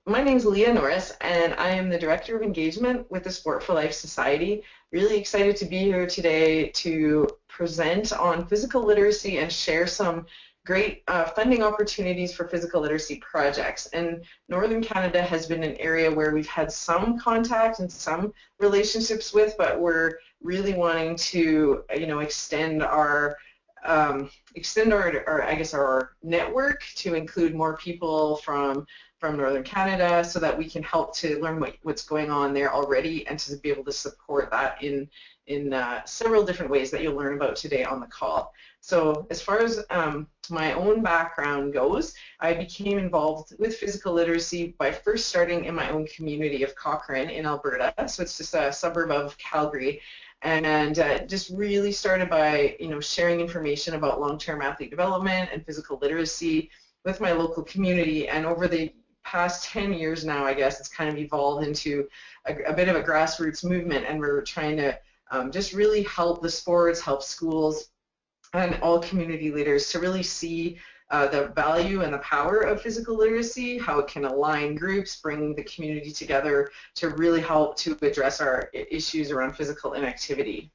My name is Leah Norris, and I am the Director of Engagement with the Sport for Life Society. Really excited to be here today to present on physical literacy and share some great funding opportunities for physical literacy projects. And Northern Canada has been an area where we've had some contact and some relationships with, but we're really wanting to, extend our our network to include more people from Northern Canada, so that we can help to learn what's going on there already, and to be able to support that in several different ways that you'll learn about today on the call. So as far as my own background goes, I became involved with physical literacy by first starting in my own community of Cochrane in Alberta. So it's just a suburb of Calgary. And just really started by sharing information about long-term athlete development and physical literacy with my local community. And over the past 10 years now, I guess, it's kind of evolved into a bit of a grassroots movement, and we're trying to just really help the sports, help schools, and all community leaders to really see the value and the power of physical literacy, how it can align groups, bring the community together to really help to address our issues around physical inactivity.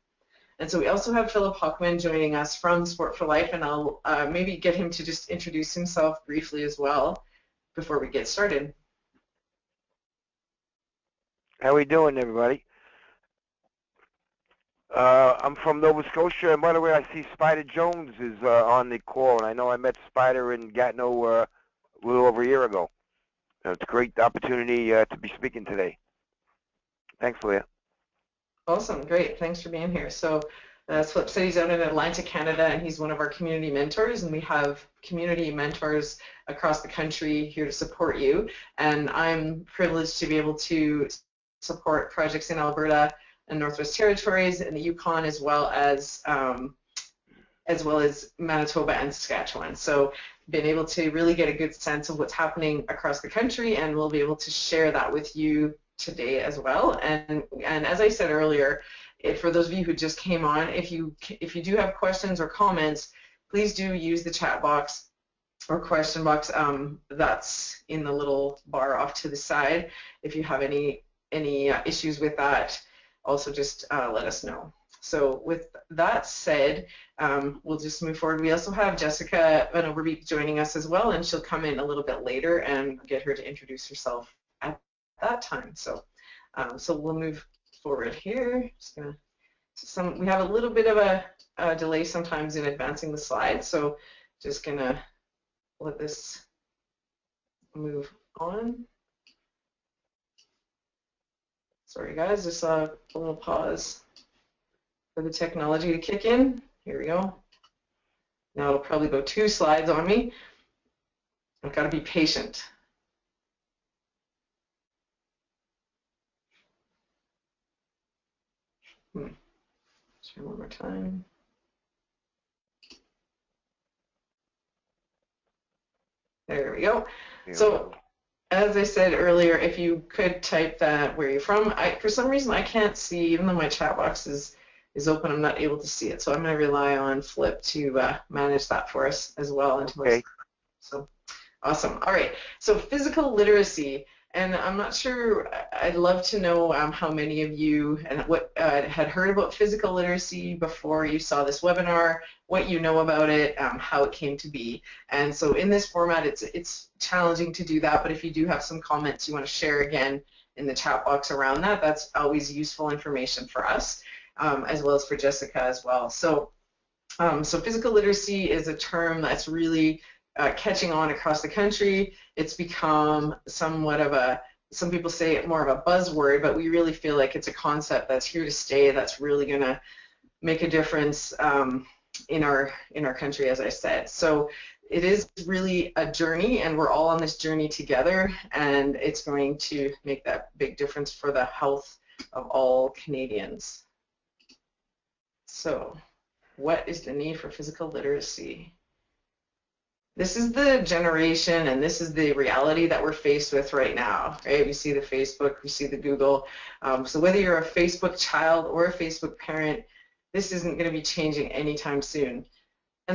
And so we also have Philip Hockman joining us from Sport for Life, and I'll maybe get him to just introduce himself briefly as well before we get started. How we doing, everybody? I'm from Nova Scotia, and by the way, I see Spider Jones is on the call, and I know I met Spider in Gatineau a little over a year ago. It's a great opportunity to be speaking today. Thanks, Leah. Awesome, great. Thanks for being here. So Flip said he's out in Atlanta, Canada, and he's one of our community mentors, and we have community mentors across the country here to support you. And I'm privileged to be able to support projects in Alberta and Northwest Territories and the Yukon, as well as Manitoba and Saskatchewan. So been able to really get a good sense of what's happening across the country, and we'll be able to share that with you today as well. And as I said earlier, for those of you who just came on, if you do have questions or comments, please do use the chat box or question box that's in the little bar off to the side. If you have any issues with that, also just let us know. So with that said, we'll just move forward. We also have Jessica Van Overbeek joining us as well, and she'll come in a little bit later and get her to introduce herself at that time. So so we'll move forward here. We have a little bit of a delay sometimes in advancing the slides, so just gonna let this move on. Sorry guys, just a little pause for the technology to kick in. Here we go. Now it'll probably go 2 slides on me. I've got to be patient. Try one more time. There we go. So as I said earlier, if you could type that where you're from. For some reason I can't see, even though my chat box is open, I'm not able to see it. So I'm going to rely on Flip to manage that for us as well. Okay. So awesome. All right. So physical literacy. And I'm not sure, I'd love to know how many of you and what had heard about physical literacy before you saw this webinar, what you know about it, how it came to be. And so in this format, it's challenging to do that, but if you do have some comments you want to share again in the chat box around that, that's always useful information for us, as well as for Jessica as well. So, so physical literacy is a term that's really catching on across the country. It's become somewhat of some people say it more of a buzzword, but we really feel like it's a concept that's here to stay, that's really going to make a difference in our country, as I said. So it is really a journey, and we're all on this journey together, and it's going to make that big difference for the health of all Canadians. So what is the need for physical literacy? This is the generation, and this is the reality that we're faced with right now, right? We see the Facebook, we see the Google. So whether you're a Facebook child or a Facebook parent, this isn't going to be changing anytime soon.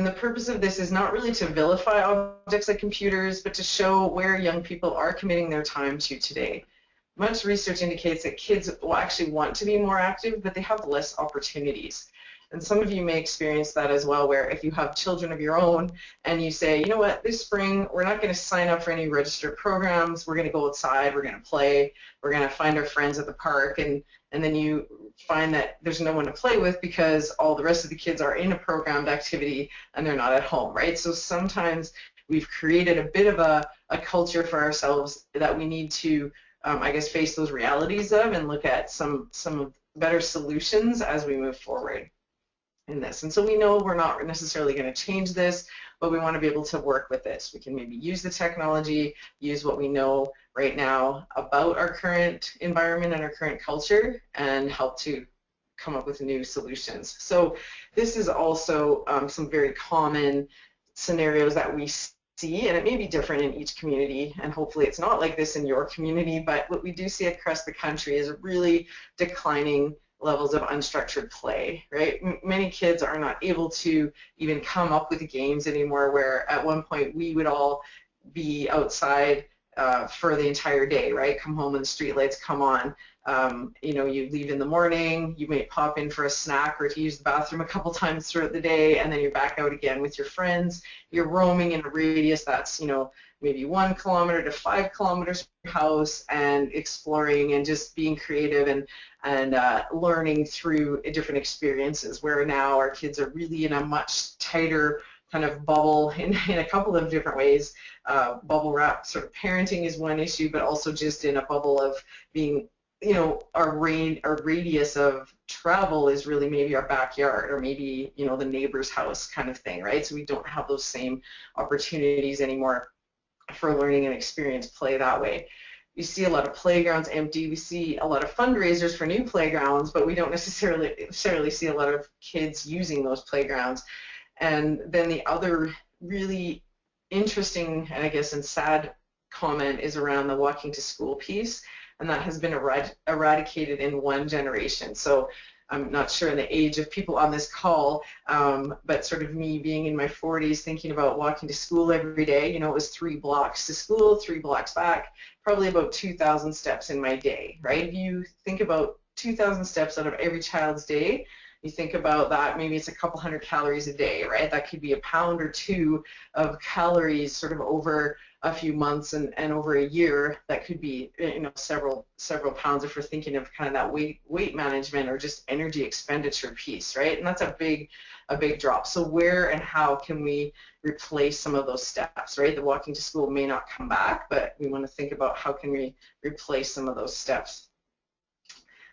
the purpose of this is not really to vilify objects like computers, but to show where young people are committing their time to today. Much research indicates that kids will actually want to be more active, but they have less opportunities. And some of you may experience that as well, where if you have children of your own and you say, you know what, this spring we're not going to sign up for any registered programs, we're going to go outside, we're going to play, we're going to find our friends at the park, and then you find that there's no one to play with because all the rest of the kids are in a programmed activity and they're not at home, right? So sometimes we've created a bit of a culture for ourselves that we need to, I guess, face those realities of and look at some better solutions as we move forward in this. And so we know we're not necessarily going to change this, but we want to be able to work with this. We can maybe use the technology, use what we know right now about our current environment and our current culture, and help to come up with new solutions. So this is also some very common scenarios that we see, and it may be different in each community, and hopefully it's not like this in your community, but what we do see across the country is really declining levels of unstructured play, right? Many kids are not able to even come up with games anymore, where at one point we would all be outside for the entire day, right? Come home and the streetlights come on. You know, you leave in the morning, you may pop in for a snack or to use the bathroom a couple times throughout the day, and then you're back out again with your friends. You're roaming in a radius that's, you know, maybe 1 kilometer to 5 kilometers from your house, and exploring and just being creative and learning through different experiences, where now our kids are really in a much tighter kind of bubble in a couple of different ways. Bubble wrap sort of parenting is one issue, but also just in a bubble of being, you know, our radius of travel is really maybe our backyard or maybe, you know, the neighbor's house kind of thing, right? So we don't have those same opportunities anymore for learning and experience play that way. We see a lot of playgrounds empty. We see a lot of fundraisers for new playgrounds, but we don't necessarily see a lot of kids using those playgrounds. And then the other really interesting, and I guess and sad comment is around the walking to school piece, and that has been eradicated in one generation. So I'm not sure in the age of people on this call, but sort of me being in my 40s thinking about walking to school every day, you know, it was 3 blocks to school, 3 blocks back, probably about 2,000 steps in my day, right? If you think about 2,000 steps out of every child's day, you think about that, maybe it's a couple hundred calories a day, right? That could be a pound or 2 of calories sort of over a few months and over a year. That could be, you know, several pounds if we're thinking of kind of that weight management or just energy expenditure piece, right? And that's a big drop. So where and how can we replace some of those steps, right? The walking to school may not come back, but we want to think about how can we replace some of those steps.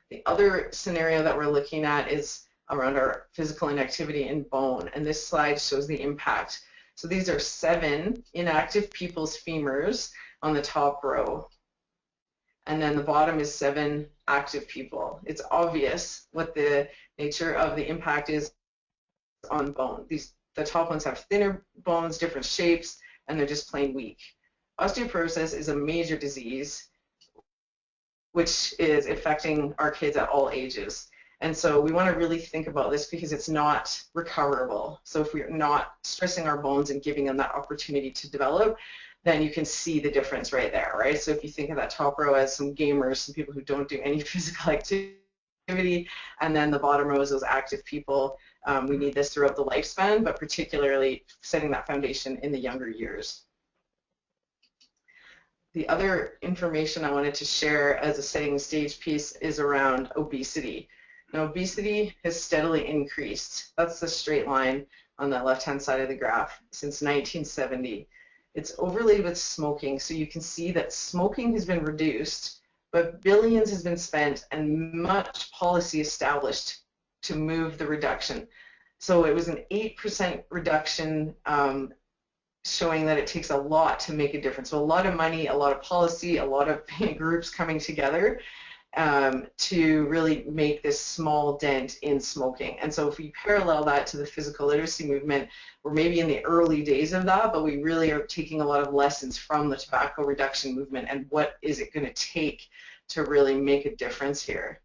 The other scenario that we're looking at is around our physical inactivity and bone, and this slide shows the impact. So these are 7 inactive people's femurs on the top row, and then the bottom is 7 active people. It's obvious what the nature of the impact is on bone. The top ones have thinner bones, different shapes, and they're just plain weak. Osteoporosis is a major disease which is affecting our kids at all ages. And so we want to really think about this because it's not recoverable. So if we're not stressing our bones and giving them that opportunity to develop, then you can see the difference right there, right? So if you think of that top row as some gamers, some people who don't do any physical activity, and then the bottom row is those active people, we need this throughout the lifespan, but particularly setting that foundation in the younger years. The other information I wanted to share as a setting the stage piece is around obesity. Now, obesity has steadily increased. That's the straight line on the left-hand side of the graph since 1970. It's overlaid with smoking, so you can see that smoking has been reduced, but billions has been spent and much policy established to move the reduction. So it was an 8% reduction, showing that it takes a lot to make a difference. So a lot of money, a lot of policy, a lot of groups coming together to really make this small dent in smoking. And so if we parallel that to the physical literacy movement, we're maybe in the early days of that, but we really are taking a lot of lessons from the tobacco reduction movement and what is it going to take to really make a difference here.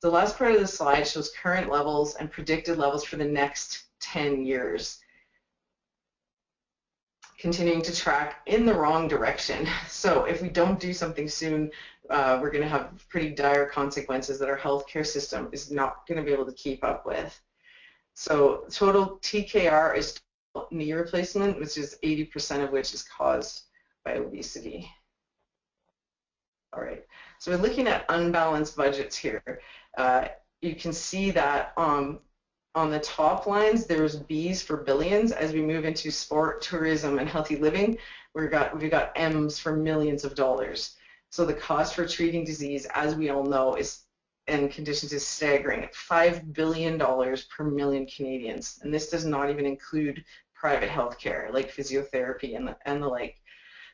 The last part of the slide shows current levels and predicted levels for the next 10 years. continuing to track in the wrong direction. So if we don't do something soon, we're going to have pretty dire consequences that our healthcare system is not going to be able to keep up with. So total TKR is knee replacement, which is 80% of which is caused by obesity. All right, so we're looking at unbalanced budgets here. You can see that on the top lines, there's B's for billions. As we move into sport, tourism, and healthy living, we've got M's for millions of dollars. So the cost for treating disease, as we all know, and conditions is staggering at $5 billion per million Canadians. And this does not even include private health care like physiotherapy and the like.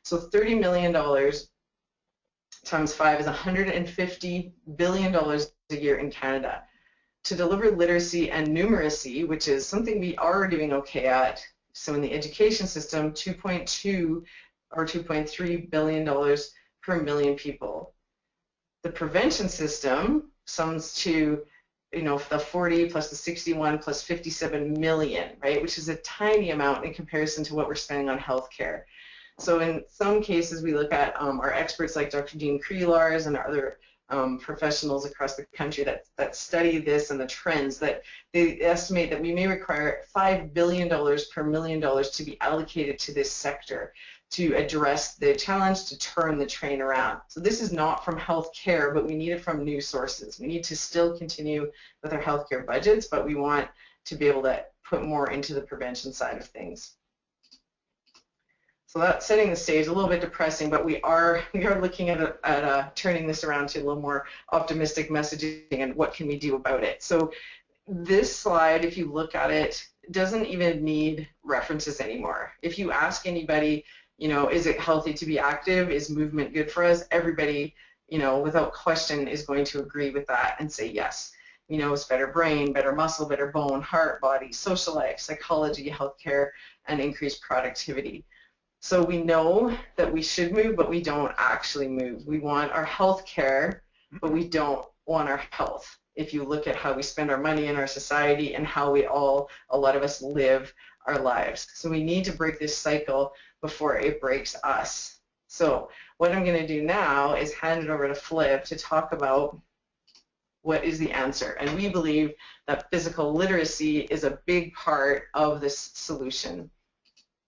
So $30 million times 5 is $150 billion a year in Canada. To deliver literacy and numeracy, which is something we are doing okay at, so in the education system, 2.2 or $2.3 billion per million people. The prevention system sums to, the 40 plus the 61 plus 57 million, right, which is a tiny amount in comparison to what we're spending on healthcare. So in some cases, we look at our experts like Dr. Dean Creelars and other professionals across the country that study this and the trends, that they estimate that we may require $5 billion per million dollars to be allocated to this sector to address the challenge to turn the train around. So this is not from healthcare, but we need it from new sources. We need to still continue with our healthcare budgets, but we want to be able to put more into the prevention side of things. So that's setting the stage, a little bit depressing, but we are looking at turning this around to a little more optimistic messaging and what can we do about it. So this slide, if you look at it, doesn't even need references anymore. If you ask anybody, is it healthy to be active? Is movement good for us? Everybody, without question is going to agree with that and say yes. It's better brain, better muscle, better bone, heart, body, social life, psychology, healthcare, and increased productivity. So we know that we should move, but we don't actually move. We want our health care, but we don't want our health. If you look at how we spend our money in our society and how a lot of us live our lives. So we need to break this cycle before it breaks us. So what I'm going to do now is hand it over to Flip to talk about what is the answer. And we believe that physical literacy is a big part of this solution.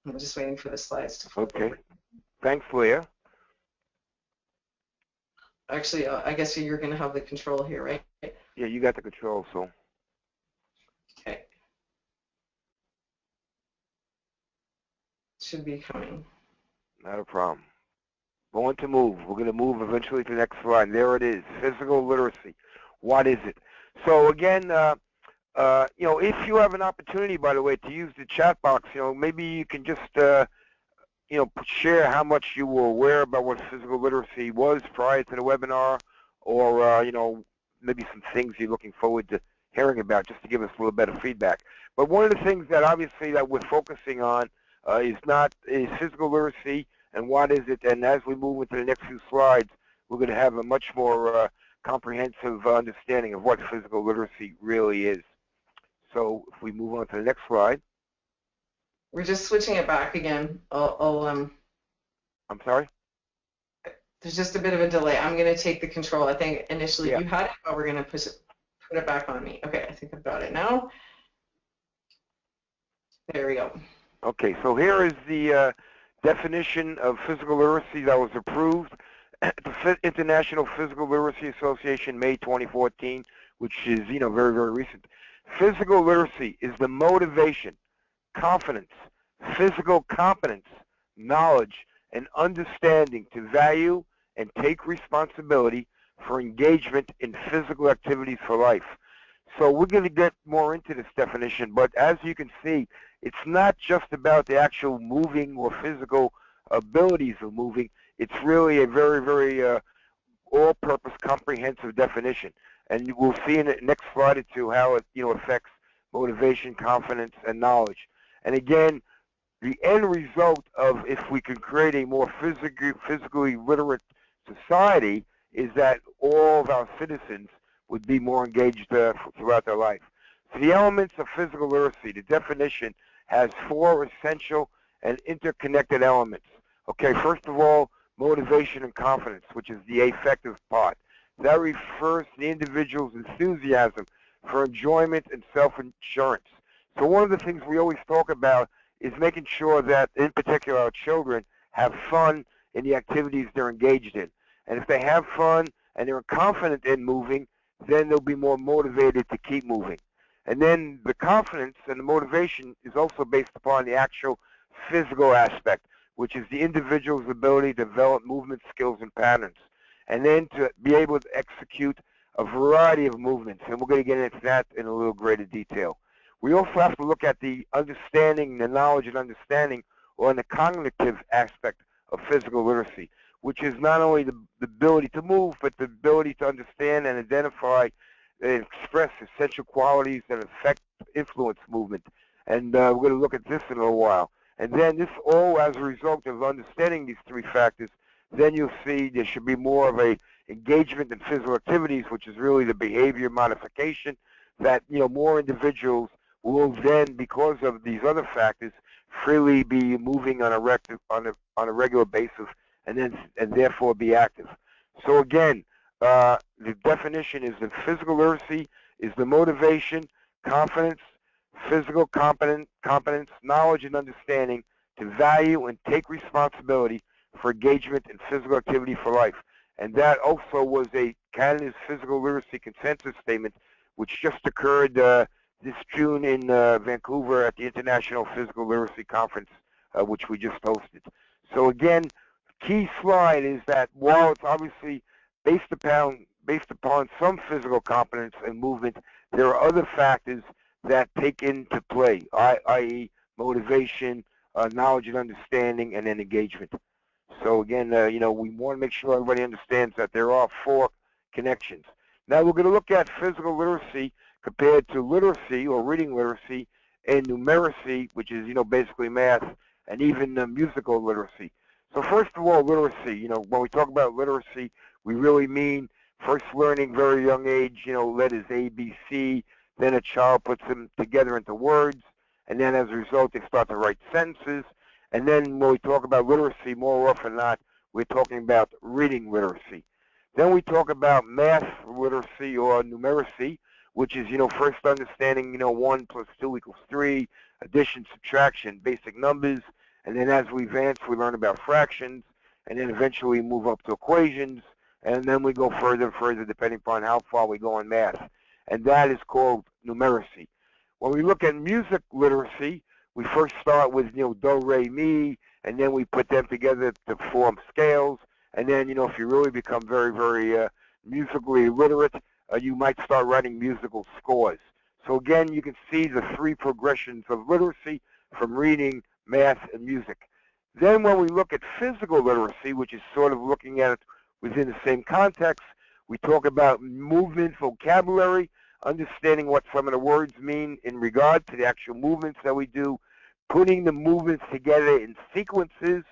I'm just waiting for the slides to flip over. Thanks, Leah. Actually, I guess you're going to have the control here, right? Yeah, you got the control, so. Okay. Should be coming. Not a problem. Going to move. We're going to move eventually to the next slide. There it is, physical literacy. What is it? So again, if you have an opportunity, by the way, to use the chat box, maybe you can just, share how much you were aware about what physical literacy was prior to the webinar, or, maybe some things you're looking forward to hearing about, just to give us a little bit of feedback. But one of the things that obviously that we're focusing on is physical literacy and what is it. And as we move into the next few slides, we're going to have a much more comprehensive understanding of what physical literacy really is. So if we move on to the next slide. We're just switching it back again. I'm sorry? There's just a bit of a delay. I'm going to take the control. I think initially you had it, but we're going to put it back on me. Okay, I think I've got it now. There we go. Okay, so here is the definition of physical literacy that was approved at the International Physical Literacy Association, May 2014, which is, very, very recent. Physical literacy is the motivation, confidence, physical competence, knowledge, and understanding to value and take responsibility for engagement in physical activities for life. So we're going to get more into this definition, but as you can see, it's not just about the actual moving or physical abilities of moving. It's really a very, very all-purpose comprehensive definition. And we'll see in the next slide or two how it affects motivation, confidence, and knowledge. And again, the end result of if we can create a more physically literate society is that all of our citizens would be more engaged throughout their life. So the elements of physical literacy, the definition has 4 essential and interconnected elements. Okay, first of all, motivation and confidence, which is the affective part. That refers to the individual's enthusiasm for enjoyment and self-assurance. So one of the things we always talk about is making sure that, in particular, our children have fun in the activities they're engaged in. And if they have fun and they're confident in moving, then they'll be more motivated to keep moving. And then the confidence and the motivation is also based upon the actual physical aspect, which is the individual's ability to develop movement skills and patterns, and then to be able to execute a variety of movements. And we're going to get into that in a little greater detail. We also have to look at the understanding, the knowledge and understanding, or the cognitive aspect of physical literacy, which is not only the ability to move, but the ability to understand and identify and express essential qualities that affect, influence movement. And we're going to look at this in a little while. And then this all as a result of understanding these three factors, then you'll see there should be more of a engagement in physical activities, which is really the behavior modification, that more individuals will then, because of these other factors, freely be moving on a regular basis, and therefore be active. So again, the definition is that physical literacy is the motivation, confidence, physical competence, knowledge, and understanding to value and take responsibility for engagement in physical activity for life. And that also was Canada's physical literacy consensus statement, which just occurred this June in Vancouver at the International Physical Literacy Conference, which we just hosted. So again, key slide is that while it's obviously based upon some physical competence and movement, there are other factors that take into play, i.e. motivation, knowledge and understanding, and then engagement. So again, we want to make sure everybody understands that there are four connections. Now we're going to look at physical literacy compared to literacy or reading literacy and numeracy, which is basically math, and even musical literacy. So first of all, literacy. When we talk about literacy, we really mean first learning very young age, letters A, B, C. Then a child puts them together into words, and then as a result, they start to write sentences. And then when we talk about literacy, more often than not, we're talking about reading literacy. Then we talk about math literacy or numeracy, which is, first understanding, 1 plus 2 equals 3, addition, subtraction, basic numbers. And then as we advance, we learn about fractions, and then eventually move up to equations, and then we go further and further depending upon how far we go in math. And that is called numeracy. When we look at music literacy, we first start with, do, re, mi, and then we put them together to form scales. And then, if you really become very, very musically literate, you might start writing musical scores. So again, you can see the three progressions of literacy from reading, math, and music. Then when we look at physical literacy, which is sort of looking at it within the same context, we talk about movement vocabulary, understanding what some of the words mean in regard to the actual movements that we do, putting the movements together in sequences.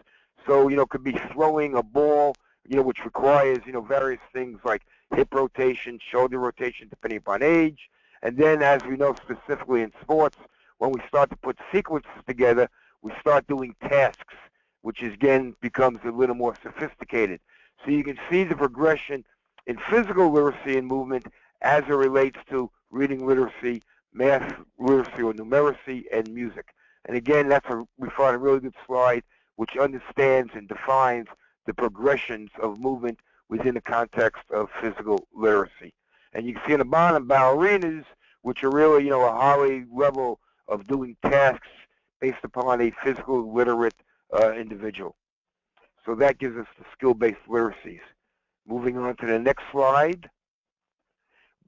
So, it could be throwing a ball, which requires, various things like hip rotation, shoulder rotation, depending upon age. And then, as we know specifically in sports, when we start to put sequences together, we start doing tasks, which again becomes a little more sophisticated. So you can see the progression in physical literacy and movement as it relates to reading literacy, math literacy or numeracy, and music. And again, we find a really good slide which understands and defines the progressions of movement within the context of physical literacy. And you can see in the bottom ballerinas, which are really, a high level of doing tasks based upon a physical literate individual. So that gives us the skill-based literacies. Moving on to the next slide.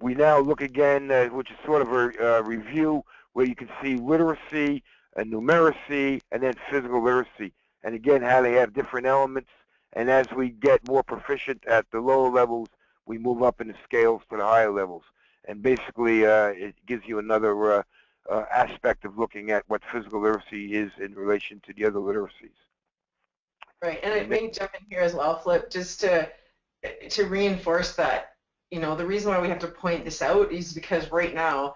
We now look again, which is sort of a review, where you can see literacy and numeracy and then physical literacy. And again, how they have different elements. And as we get more proficient at the lower levels, we move up in the scales to the higher levels. And basically, it gives you another aspect of looking at what physical literacy is in relation to the other literacies. Right, and it may jump in here as well, Flip, just to reinforce that, the reason why we have to point this out is because right now,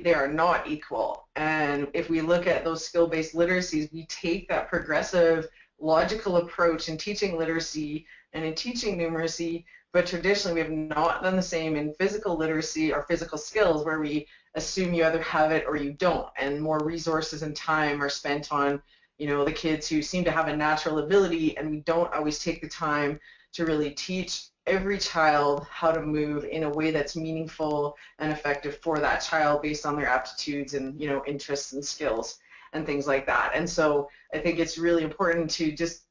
they are not equal. And if we look at those skill-based literacies, we take that progressive, logical approach in teaching literacy and in teaching numeracy, but traditionally we have not done the same in physical literacy or physical skills, where we assume you either have it or you don't, and more resources and time are spent on, the kids who seem to have a natural ability, and we don't always take the time to really teach every child how to move in a way that's meaningful and effective for that child based on their aptitudes and interests and skills and things like that. And so I think it's really important to just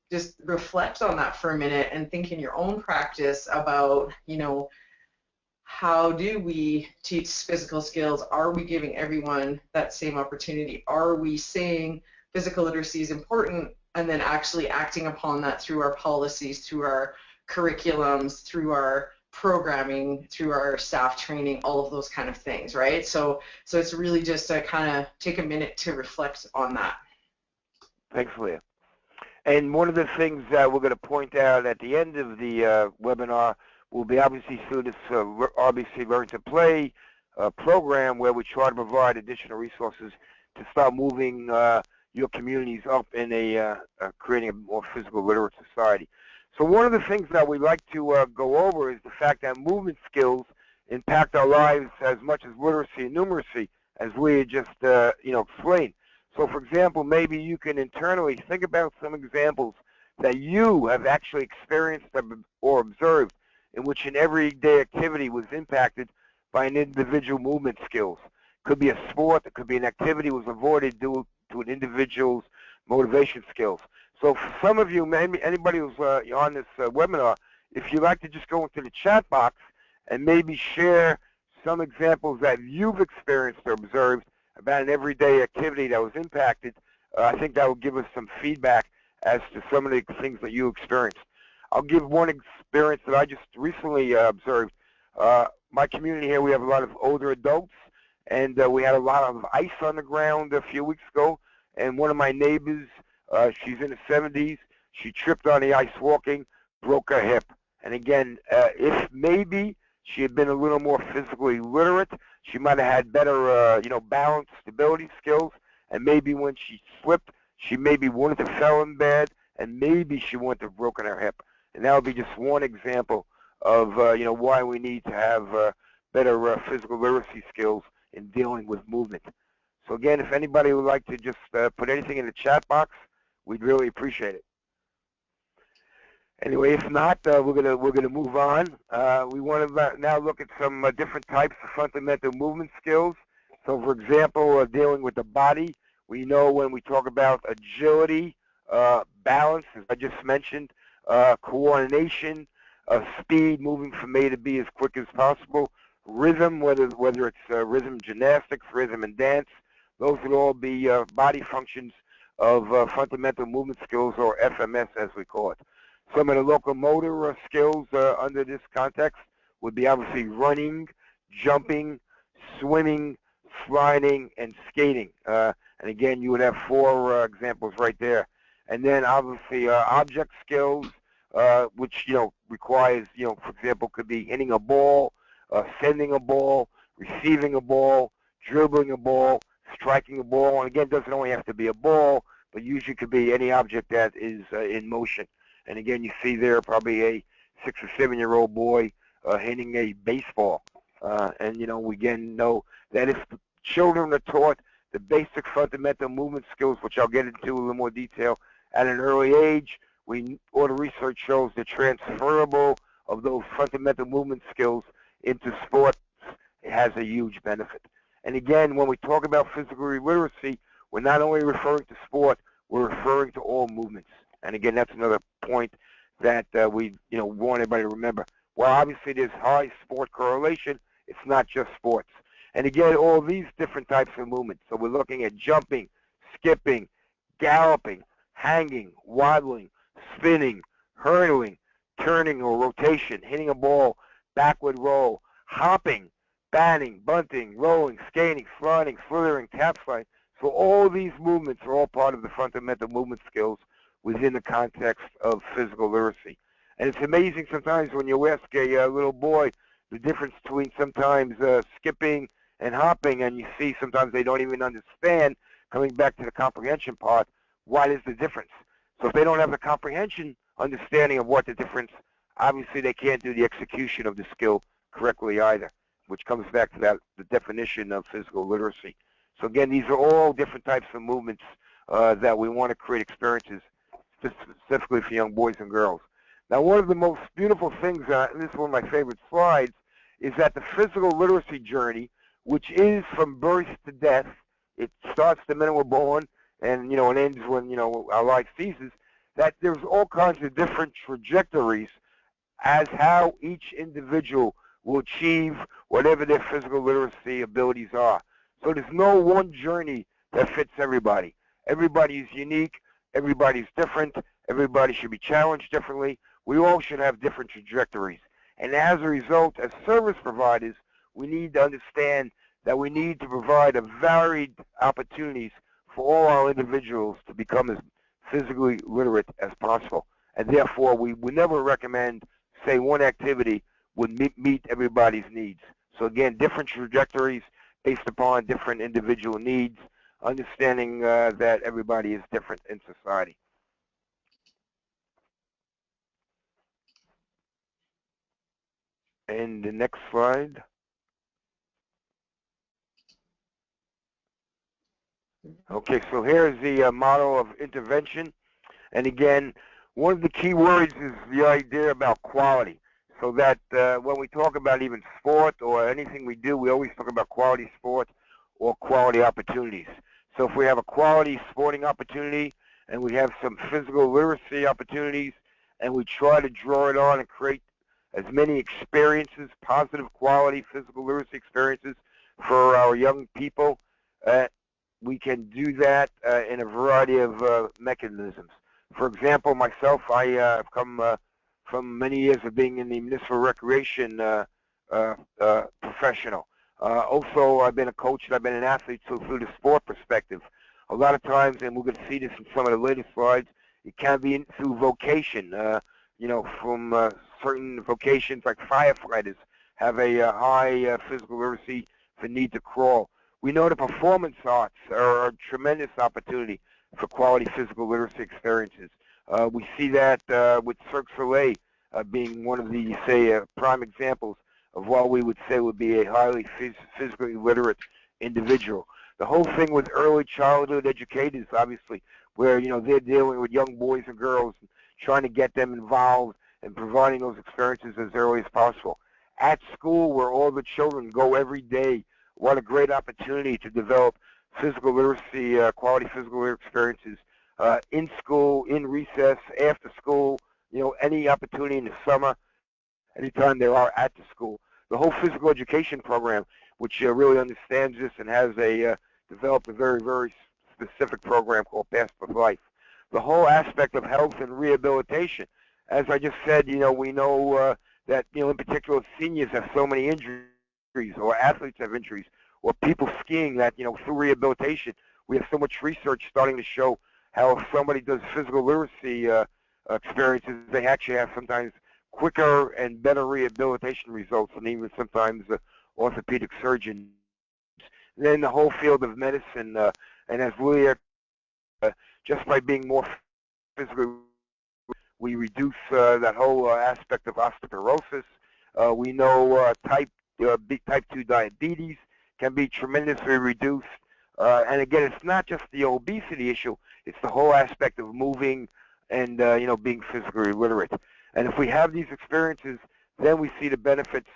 reflect on that for a minute and think in your own practice about, how do we teach physical skills? Are we giving everyone that same opportunity? Are we saying physical literacy is important and then actually acting upon that through our policies, through our curriculums, through our programming, through our staff training, all of those kind of things, right? So it's really just to kind of take a minute to reflect on that. Thanks, Leah. And one of the things that we're going to point out at the end of the webinar will be obviously through this RBC Learn to Play program, where we try to provide additional resources to start moving your communities up in creating a more physical literate society. So one of the things that we like to go over is the fact that movement skills impact our lives as much as literacy and numeracy, as we just explained. So for example, maybe you can internally think about some examples that you have actually experienced or observed in which an everyday activity was impacted by an individual movement skills. Could be a sport, it could be an activity was avoided due to an individual's motivation skills. So for some of you, anybody who's on this webinar, if you'd like to just go into the chat box and maybe share some examples that you've experienced or observed about an everyday activity that was impacted, I think that will give us some feedback as to some of the things that you experienced. I'll give one experience that I just recently observed. My community here, we have a lot of older adults, and we had a lot of ice on the ground a few weeks ago, and one of my neighbors, she's in the 70s, she tripped on the ice walking, broke her hip. And again, if maybe she had been a little more physically literate, she might have had better, balance, stability skills, and maybe when she slipped, she maybe wouldn't have fell in bed, and maybe she wouldn't have broken her hip. And that would be just one example of, why we need to have better physical literacy skills in dealing with movement. So again, if anybody would like to just put anything in the chat box, we'd really appreciate it. Anyway, if not, we're gonna move on. We want to now look at some different types of fundamental movement skills. So, for example, dealing with the body, we know when we talk about agility, balance, as I just mentioned, coordination, speed, moving from A to B as quick as possible, rhythm, whether it's rhythm gymnastics, rhythm and dance, those would all be body functions of fundamental movement skills, or FMS as we call it. Some of the locomotor skills under this context would be obviously running, jumping, swimming, sliding, and skating. And again, you would have 4 examples right there. And then obviously object skills, which requires, for example, could be hitting a ball, sending a ball, receiving a ball, dribbling a ball, striking a ball. And again, it doesn't only have to be a ball, but usually could be any object that is in motion. And again, you see there probably a 6 or 7-year-old boy hitting a baseball. And we again know that if children are taught the basic fundamental movement skills, which I'll get into a little more detail at an early age, all the research shows the transferable of those fundamental movement skills into sports, it has a huge benefit. And again, when we talk about physical literacy, we're not only referring to sport, we're referring to all movements. And again, that's another point that we want everybody to remember. While obviously there's high sport correlation, it's not just sports. And again, all these different types of movements. So we're looking at jumping, skipping, galloping, hanging, waddling, spinning, hurdling, turning or rotation, hitting a ball, backward roll, hopping, batting, bunting, rolling, skating, sliding, slithering, tap sliding. So all these movements are all part of the fundamental movement skills within the context of physical literacy. And it's amazing sometimes when you ask a little boy the difference between sometimes skipping and hopping, and you see sometimes they don't even understand, coming back to the comprehension part, what is the difference. So if they don't have the comprehension understanding of what the difference, obviously they can't do the execution of the skill correctly either, which comes back to that, the definition of physical literacy. So again, these are all different types of movements that we want to create experiences specifically for young boys and girls. Now, one of the most beautiful things, and this is one of my favorite slides, is that the physical literacy journey, which is from birth to death, it starts the minute we're born, and it ends when our life ceases. That there's all kinds of different trajectories as how each individual will achieve whatever their physical literacy abilities are. So there's no one journey that fits everybody. Everybody is unique. Everybody's different. Everybody should be challenged differently. We all should have different trajectories. And as a result, as service providers, we need to understand that we need to provide a varied opportunities for all our individuals to become as physically literate as possible. And therefore, we would never recommend, say, one activity would meet everybody's needs. So again, different trajectories based upon different individual needs, understanding that everybody is different in society. And the next slide. Okay, so here's the model of intervention. And again, one of the key words is the idea about quality. So that when we talk about even sport or anything we do, we always talk about quality sport or quality opportunities. So if we have a quality sporting opportunity and we have some physical literacy opportunities and we try to draw it on and create as many experiences, positive quality physical literacy experiences for our young people, we can do that in a variety of mechanisms. For example, myself, I have come from many years of being in the municipal recreation professional. Also, I've been a coach and I've been an athlete, so through the sport perspective. A lot of times, and we're going to see this in some of the later slides, it can be through vocation. From certain vocations like firefighters have a high physical literacy for need to crawl. We know the performance arts are a tremendous opportunity for quality physical literacy experiences. We see that with Cirque du Soleil being one of the, say, prime examples of what we would say would be a highly physically literate individual. The whole thing with early childhood educators, obviously, where they're dealing with young boys and girls, trying to get them involved and providing those experiences as early as possible. At school, where all the children go every day, what a great opportunity to develop physical literacy, quality physical literacy experiences in school, in recess, after school, any opportunity in the summer, anytime they are at the school. The whole physical education program, which really understands this and has developed a very, very specific program called Path of Life. The whole aspect of health and rehabilitation. As I just said, we know that, in particular, seniors have so many injuries, or athletes have injuries, or people skiing that, through rehabilitation, we have so much research starting to show how if somebody does physical literacy experiences, they actually have sometimes quicker and better rehabilitation results than even sometimes orthopedic surgeons. Then the whole field of medicine, and as we just by being more physically, we reduce that whole aspect of osteoporosis. We know type 2 diabetes can be tremendously reduced. And again, it's not just the obesity issue, it's the whole aspect of moving and being physically literate. And if we have these experiences, then we see the benefits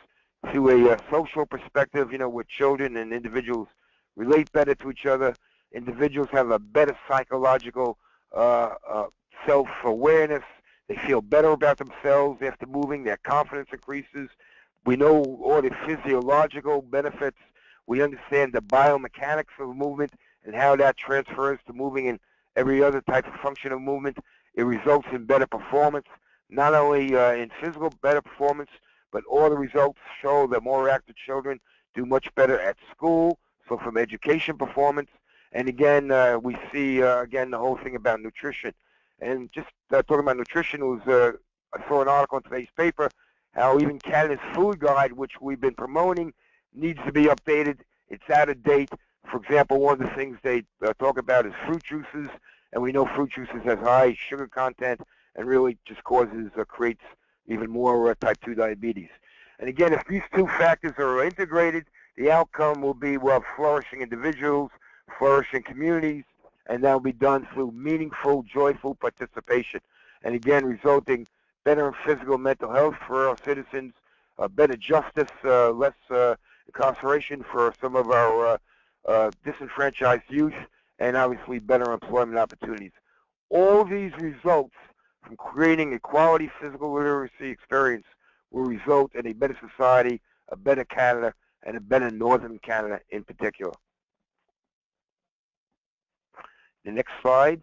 to a social perspective, where children and individuals relate better to each other. Individuals have a better psychological self-awareness. They feel better about themselves after moving. Their confidence increases. We know all the physiological benefits. We understand the biomechanics of movement and how that transfers to moving in every other type of function of movement. It results in better performance, not only in physical better performance, but all the results show that more active children do much better at school, so from education performance. And again, we see, again, the whole thing about nutrition. And just talking about nutrition, I saw an article in today's paper, how even Canada's food guide, which we've been promoting, needs to be updated it's out of date. For example, one of the things they talk about is fruit juices, and we know fruit juices has high sugar content and really just creates even more type 2 diabetes. And again, if these two factors are integrated, the outcome will be we'll have flourishing individuals, flourishing communities, and that will be done through meaningful, joyful participation. And again, resulting better in physical and mental health for our citizens, better justice, less incarceration for some of our disenfranchised youth, and obviously better employment opportunities. All these results from creating a quality physical literacy experience will result in a better society, a better Canada, and a better Northern Canada in particular. The next slide.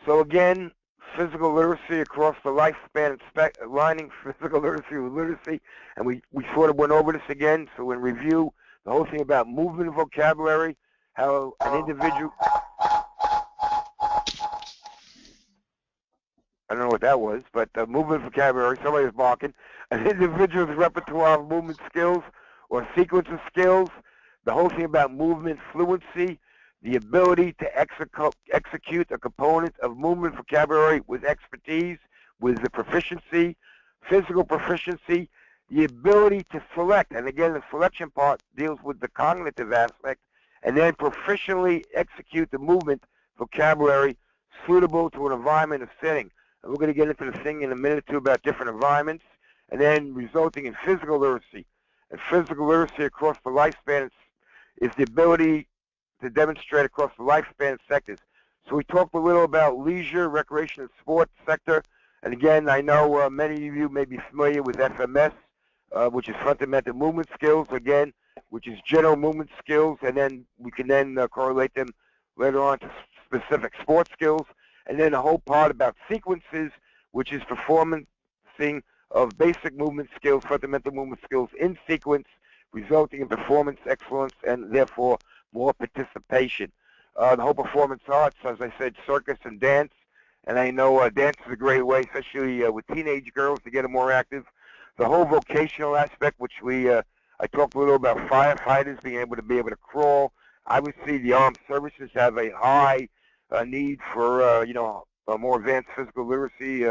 So again, physical literacy across the lifespan, aligning physical literacy with literacy, and we sort of went over this again. So in review, the whole thing about movement vocabulary, how an individual, I don't know what that was, but movement vocabulary, somebody was barking, an individual's repertoire of movement skills or sequence of skills, the whole thing about movement fluency, the ability to execute a component of movement vocabulary with expertise, with the proficiency, physical proficiency, the ability to select, and again the selection part deals with the cognitive aspect, and then proficiently execute the movement vocabulary suitable to an environment of setting. And we're going to get into the thing in a minute or two about different environments, and then resulting in physical literacy. And physical literacy across the lifespan is the ability to demonstrate across the lifespan sectors. So we talked a little about leisure, recreation, and sports sector. And again, I know many of you may be familiar with FMS, which is fundamental movement skills, again, which is general movement skills, and then we can then correlate them later on to specific sports skills. And then a whole part about sequences, which is performancing of basic movement skills, fundamental movement skills in sequence, resulting in performance excellence and therefore more participation. The whole performance arts, as I said, circus and dance. And I know dance is a great way, especially with teenage girls, to get them more active. The whole vocational aspect, which I talked a little about firefighters being able to crawl. Obviously, the armed services have a high need for more advanced physical literacy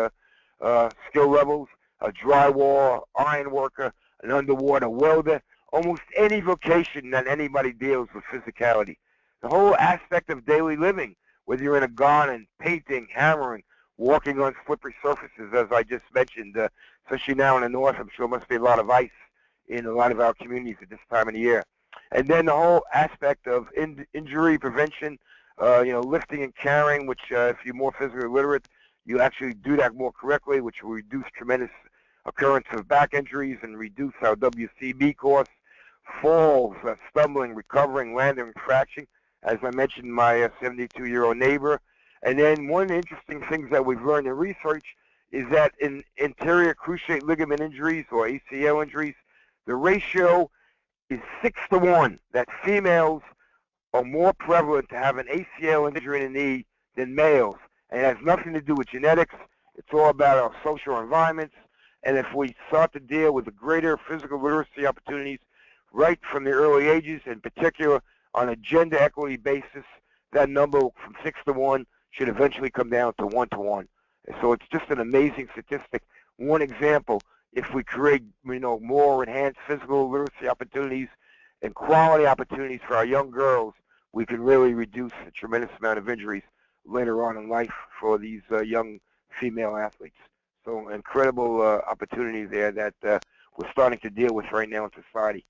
skill levels. A drywall, iron worker, an underwater welder, almost any vocation that anybody deals with physicality. The whole aspect of daily living, whether you're in a garden, painting, hammering, walking on slippery surfaces, as I just mentioned, especially now in the north, I'm sure there must be a lot of ice in a lot of our communities at this time of the year. And then the whole aspect of injury prevention, lifting and carrying, which if you're more physically literate, you actually do that more correctly, which will reduce tremendous occurrence of back injuries and reduce our WCB costs, falls, stumbling, recovering, landing, and crashing, as I mentioned, my 72-year-old neighbor. And then one of the interesting things that we've learned in research is that in anterior cruciate ligament injuries or ACL injuries, the ratio is 6-to-1, that females are more prevalent to have an ACL injury in the knee than males. And it has nothing to do with genetics. It's all about our social environments. And if we start to deal with the greater physical literacy opportunities right from the early ages, in particular on a gender equity basis, that number from 6-to-1 should eventually come down to 1-to-1. And so it's just an amazing statistic. One example, if we create more enhanced physical literacy opportunities and quality opportunities for our young girls, we can really reduce a tremendous amount of injuries later on in life for these young female athletes. So incredible opportunity there that we're starting to deal with right now in society.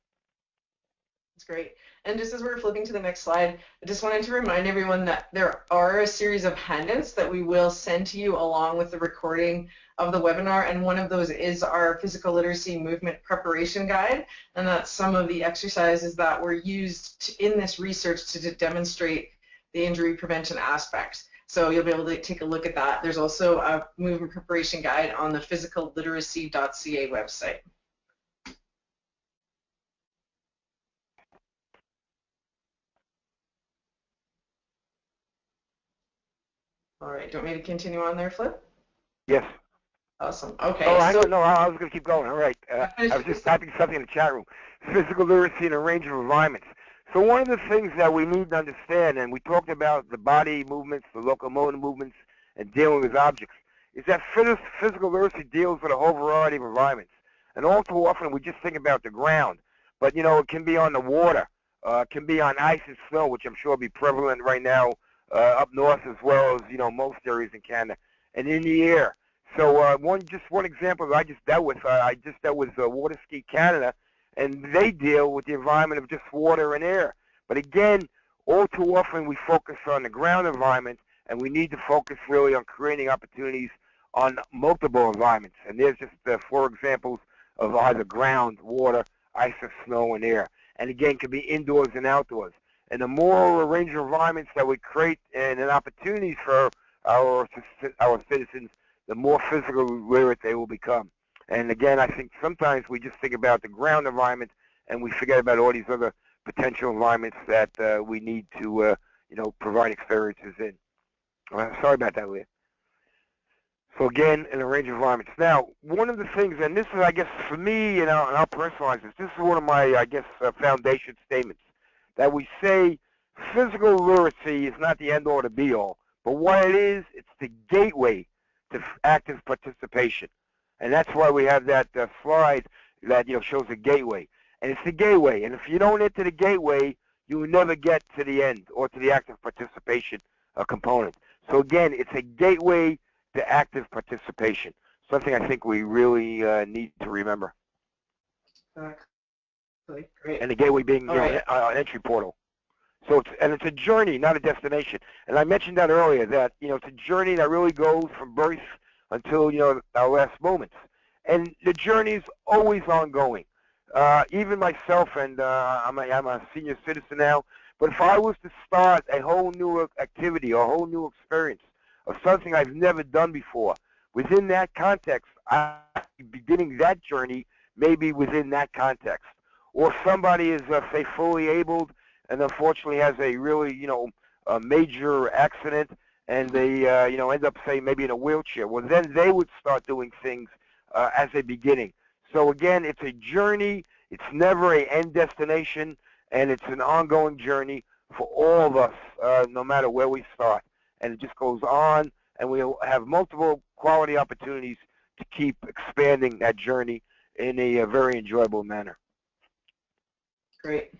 That's great. And just as we're flipping to the next slide, I just wanted to remind everyone that there are a series of handouts that we will send to you along with the recording of the webinar, and one of those is our physical literacy movement preparation guide, and that's some of the exercises that were used in this research to demonstrate the injury prevention aspects. So you'll be able to take a look at that. There's also a movement preparation guide on the physicalliteracy.ca website. All right, do you want me to continue on there, Flip? Yes. Awesome. Oh, Okay, I so don't know. I was going to keep going. All right. I was just typing something in the chat room. Physical literacy in a range of environments. So one of the things that we need to understand, and we talked about the body movements, the locomotor movements, and dealing with objects, is that physical literacy deals with a whole variety of environments. And all too often we just think about the ground. But, you know, it can be on the water. It can be on ice and snow, which I'm sure will be prevalent right now up north as well as, you know, most areas in Canada. And in the air. So one example that I just dealt with. I just dealt with Water Ski Canada, and they deal with the environment of just water and air. But again, all too often we focus on the ground environment, and we need to focus really on creating opportunities on multiple environments. And there's just 4 examples of either ground, water, ice, or snow, and air. And again, it can be indoors and outdoors. And the more range of environments that we create and opportunities for our citizens, the more physical literate they will become. And again, I think sometimes we just think about the ground environment and we forget about all these other potential environments that we need to, you know, provide experiences in. Sorry about that, Leah. So again, in a range of environments. Now, one of the things, and this is, I guess, for me, and I'll personalize this is one of my, I guess, foundation statements, that we say physical literacy is not the end-all to be-all, but what it is, it's the gateway to active participation. And that's why we have that slide that, you know, shows the gateway. And it's the gateway. And if you don't enter the gateway, you will never get to the end or to the active participation component. So again, it's a gateway to active participation, something I think we really need to remember. Great. And the gateway being, you know, an entry portal. So it's a journey, not a destination. And I mentioned that earlier, that, you know, it's a journey that really goes from birth until, you know, our last moments. And the journey is always ongoing. Even myself, and I'm a senior citizen now, but if I was to start a whole new activity or a whole new experience of something I've never done before, within that context, I'm beginning that journey maybe within that context. Or somebody is, say, fully abled and unfortunately has a really, you know, a major accident, and they, you know, end up, say, maybe in a wheelchair. Well, then they would start doing things as a beginning. So again, it's a journey. It's never an end destination, and it's an ongoing journey for all of us, no matter where we start. And it just goes on, and we'll have multiple quality opportunities to keep expanding that journey in a very enjoyable manner. Great.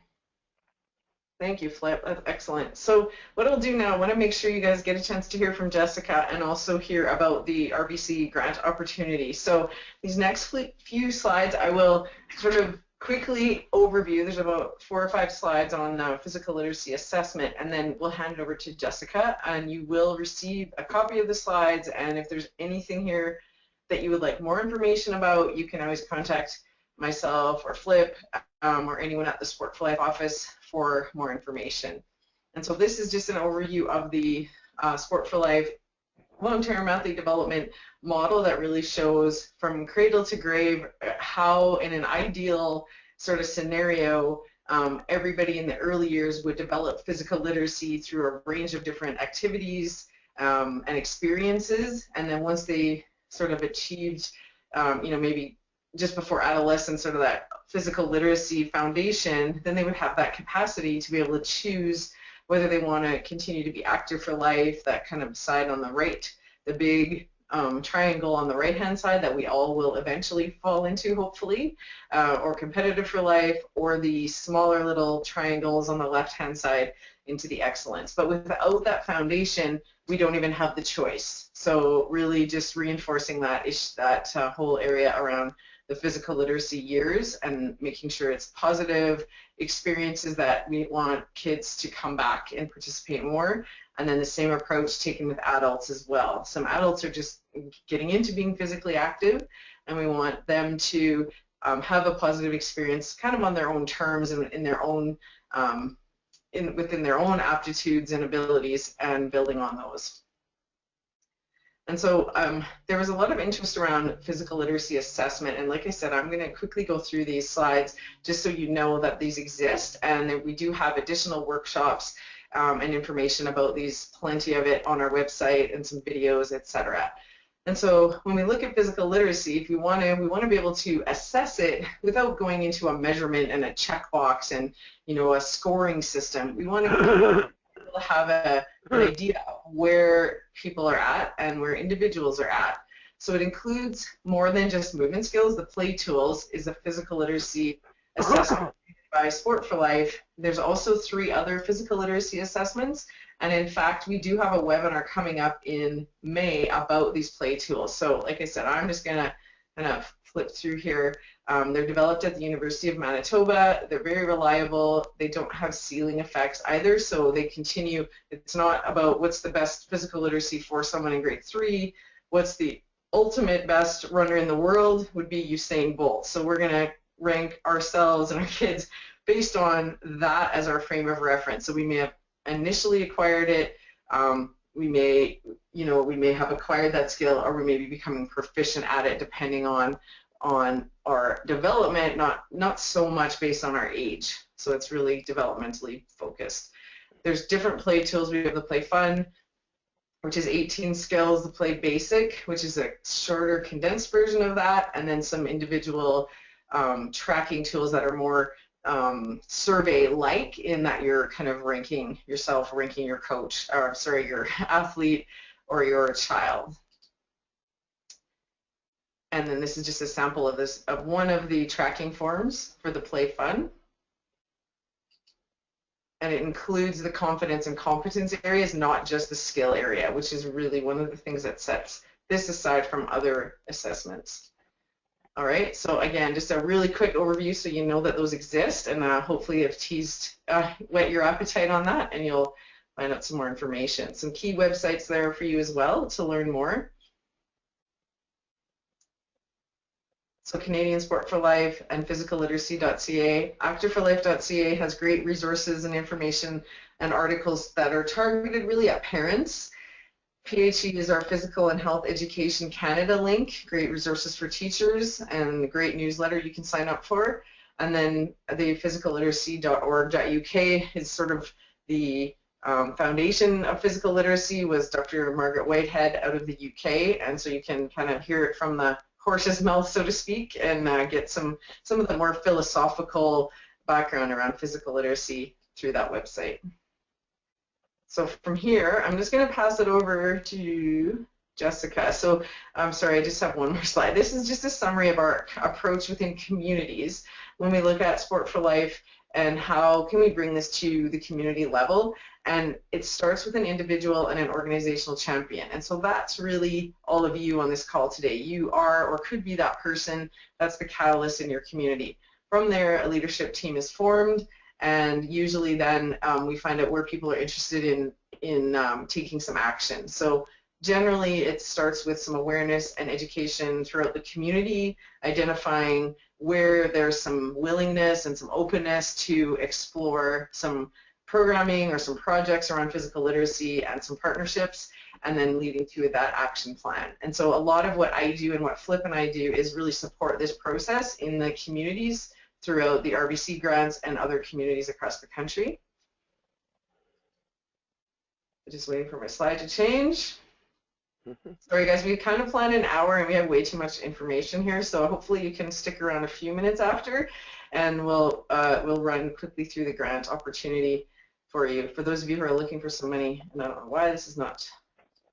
Thank you, Flip. That's excellent. So what I'll do now, I want to make sure you guys get a chance to hear from Jessica and also hear about the RBC grant opportunity. So these next few slides, I will sort of quickly overview. There's about 4 or 5 slides on physical literacy assessment, and then we'll hand it over to Jessica, and you will receive a copy of the slides. And if there's anything here that you would like more information about, you can always contact myself or Flip or anyone at the Sport for Life office for more information. And so this is just an overview of the Sport for Life long-term athlete development model that really shows from cradle to grave how, in an ideal sort of scenario, everybody in the early years would develop physical literacy through a range of different activities and experiences. And then once they sort of achieved, you know, maybe just before adolescence, sort of that physical literacy foundation, then they would have that capacity to be able to choose whether they want to continue to be active for life, that kind of side on the right, the big triangle on the right-hand side that we all will eventually fall into, hopefully, or competitive for life, or the smaller little triangles on the left-hand side into the excellence. But without that foundation, we don't even have the choice. So really just reinforcing that whole area around the physical literacy years and making sure it's positive experiences that we want kids to come back and participate more. And then the same approach taken with adults as well. Some adults are just getting into being physically active, and we want them to have a positive experience kind of on their own terms and in their own within their own aptitudes and abilities, and building on those. And so there was a lot of interest around physical literacy assessment, and like I said, I'm going to quickly go through these slides just so you know that these exist, and we do have additional workshops and information about these, plenty of it on our website, and some videos, etc. And so when we look at physical literacy, if we want to be able to assess it without going into a measurement and a checkbox and, you know, a scoring system. We want to have an idea of where people are at and where individuals are at. So it includes more than just movement skills. The play tools is a physical literacy assessment by Sport for Life. There's also 3 other physical literacy assessments. And in fact, we do have a webinar coming up in May about these play tools. So like I said, I'm just going to kind of flip through here. They're developed at the University of Manitoba. They're very reliable. They don't have ceiling effects either, so they continue. It's not about what's the best physical literacy for someone in grade 3. What's the ultimate best runner in the world would be Usain Bolt. So we're going to rank ourselves and our kids based on that as our frame of reference. So we may have initially acquired it, we may have acquired that skill, or we may be becoming proficient at it depending on our development, not so much based on our age. So it's really developmentally focused. There's different play tools. We have the Play Fun, which is 18 skills, the Play Basic, which is a shorter condensed version of that, and then some individual tracking tools that are more survey-like, in that you're kind of ranking yourself, ranking your coach, or sorry, your athlete or your child. And then this is just a sample of one of the tracking forms for the Play Fun. And it includes the confidence and competence areas, not just the skill area, which is really one of the things that sets this aside from other assessments. All right, so again, just a really quick overview so you know that those exist, and hopefully I've whet your appetite on that, and you'll find out some more information. Some key websites there for you as well to learn more. So Canadian Sport for Life and physicalliteracy.ca. Actorforlife.ca has great resources and information and articles that are targeted really at parents. PHE is our Physical and Health Education Canada link, great resources for teachers and a great newsletter you can sign up for. And then the physicalliteracy.org.uk is sort of the foundation of physical literacy, was Dr. Margaret Whitehead out of the UK, and so you can kind of hear it from the horse's mouth, so to speak, and get some of the more philosophical background around physical literacy through that website. So from here, I'm just going to pass it over to Jessica. So I'm sorry, I just have one more slide. This is just a summary of our approach within communities when we look at Sport for Life and how can we bring this to the community level. And it starts with an individual and an organizational champion. And so that's really all of you on this call today. You are or could be that person that's the catalyst in your community. From there, a leadership team is formed, and usually then we find out where people are interested in taking some action. So generally it starts with some awareness and education throughout the community, identifying where there's some willingness and some openness to explore some programming or some projects around physical literacy and some partnerships, and then leading to that action plan. And so a lot of what I do and what Flip and I do is really support this process in the communities throughout the RBC grants and other communities across the country. Just waiting for my slide to change. Sorry guys, we kind of planned an hour and we have way too much information here, so hopefully you can stick around a few minutes after, and we'll run quickly through the grant opportunity for you. For those of you who are looking for some money, and I don't know why this is not,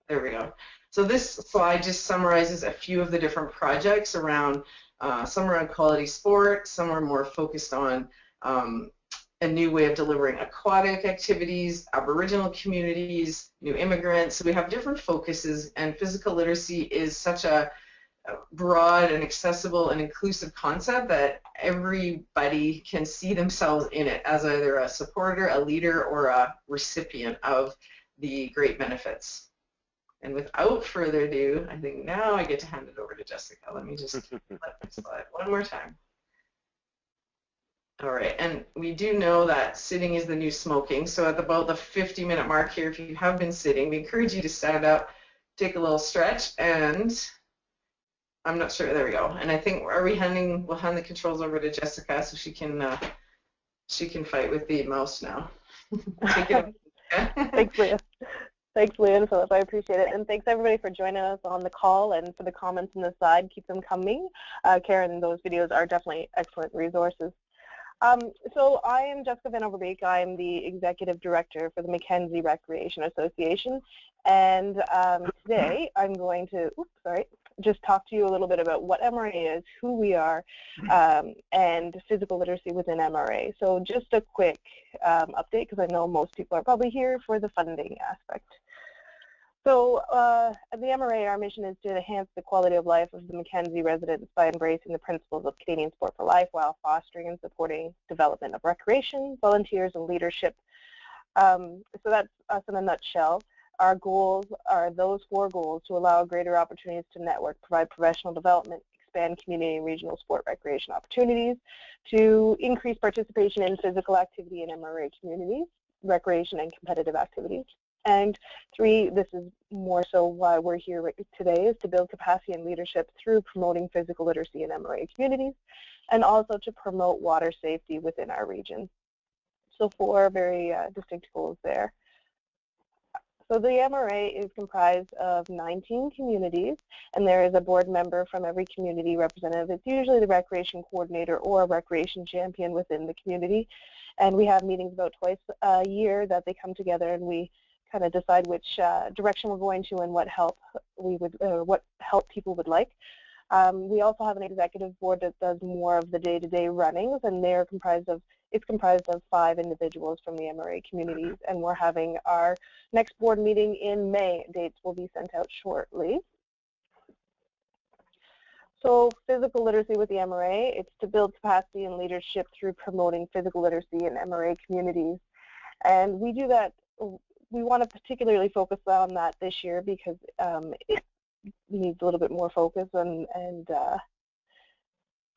there we go. So this slide just summarizes a few of the different projects around, some around quality sport, some are more focused on a new way of delivering aquatic activities, Aboriginal communities, new immigrants. So we have different focuses, and physical literacy is such a broad and accessible and inclusive concept that everybody can see themselves in it as either a supporter, a leader, or a recipient of the great benefits. And without further ado, I think now I get to hand it over to Jessica. Let me just let my slide one more time. All right, and we do know that sitting is the new smoking, so at about the 50-minute mark here, if you have been sitting, we encourage you to stand up, take a little stretch, and I'm not sure, there we go. And I think, we'll hand the controls over to Jessica so she can fight with the mouse now. Take it. Thanks, Leah. Thanks, Leah and Philip. I appreciate it. And thanks, everybody, for joining us on the call and for the comments on the side. Keep them coming. Karen, those videos are definitely excellent resources. So I am Jessica Van Overbeek. I am the Executive Director for the Mackenzie Recreation Association. And today I'm going to, just talk to you a little bit about what MRA is, who we are, and physical literacy within MRA. So just a quick update, because I know most people are probably here for the funding aspect. So at the MRA, our mission is to enhance the quality of life of the Mackenzie residents by embracing the principles of Canadian Sport for Life while fostering and supporting development of recreation, volunteers, and leadership. So that's us in a nutshell. Our goals are those 4 goals: to allow greater opportunities to network, provide professional development, expand community and regional sport recreation opportunities, to increase participation in physical activity in MRA communities, recreation and competitive activities. And 3, this is more so why we're here today, is to build capacity and leadership through promoting physical literacy in MRA communities, and also to promote water safety within our region. So 4 very distinct goals there. So the MRA is comprised of 19 communities, and there is a board member from every community representative. It's usually the recreation coordinator or a recreation champion within the community. And we have meetings about twice a year that they come together, and we kind of decide which direction we're going to and what help people would like. We also have an executive board that does more of the day-to-day runnings, and it's comprised of 5 individuals from the MRA communities, and we're having our next board meeting in May. Dates will be sent out shortly. So physical literacy with the MRA, it's to build capacity and leadership through promoting physical literacy in MRA communities. And we do that, we want to particularly focus on that this year because it needs a little bit more focus and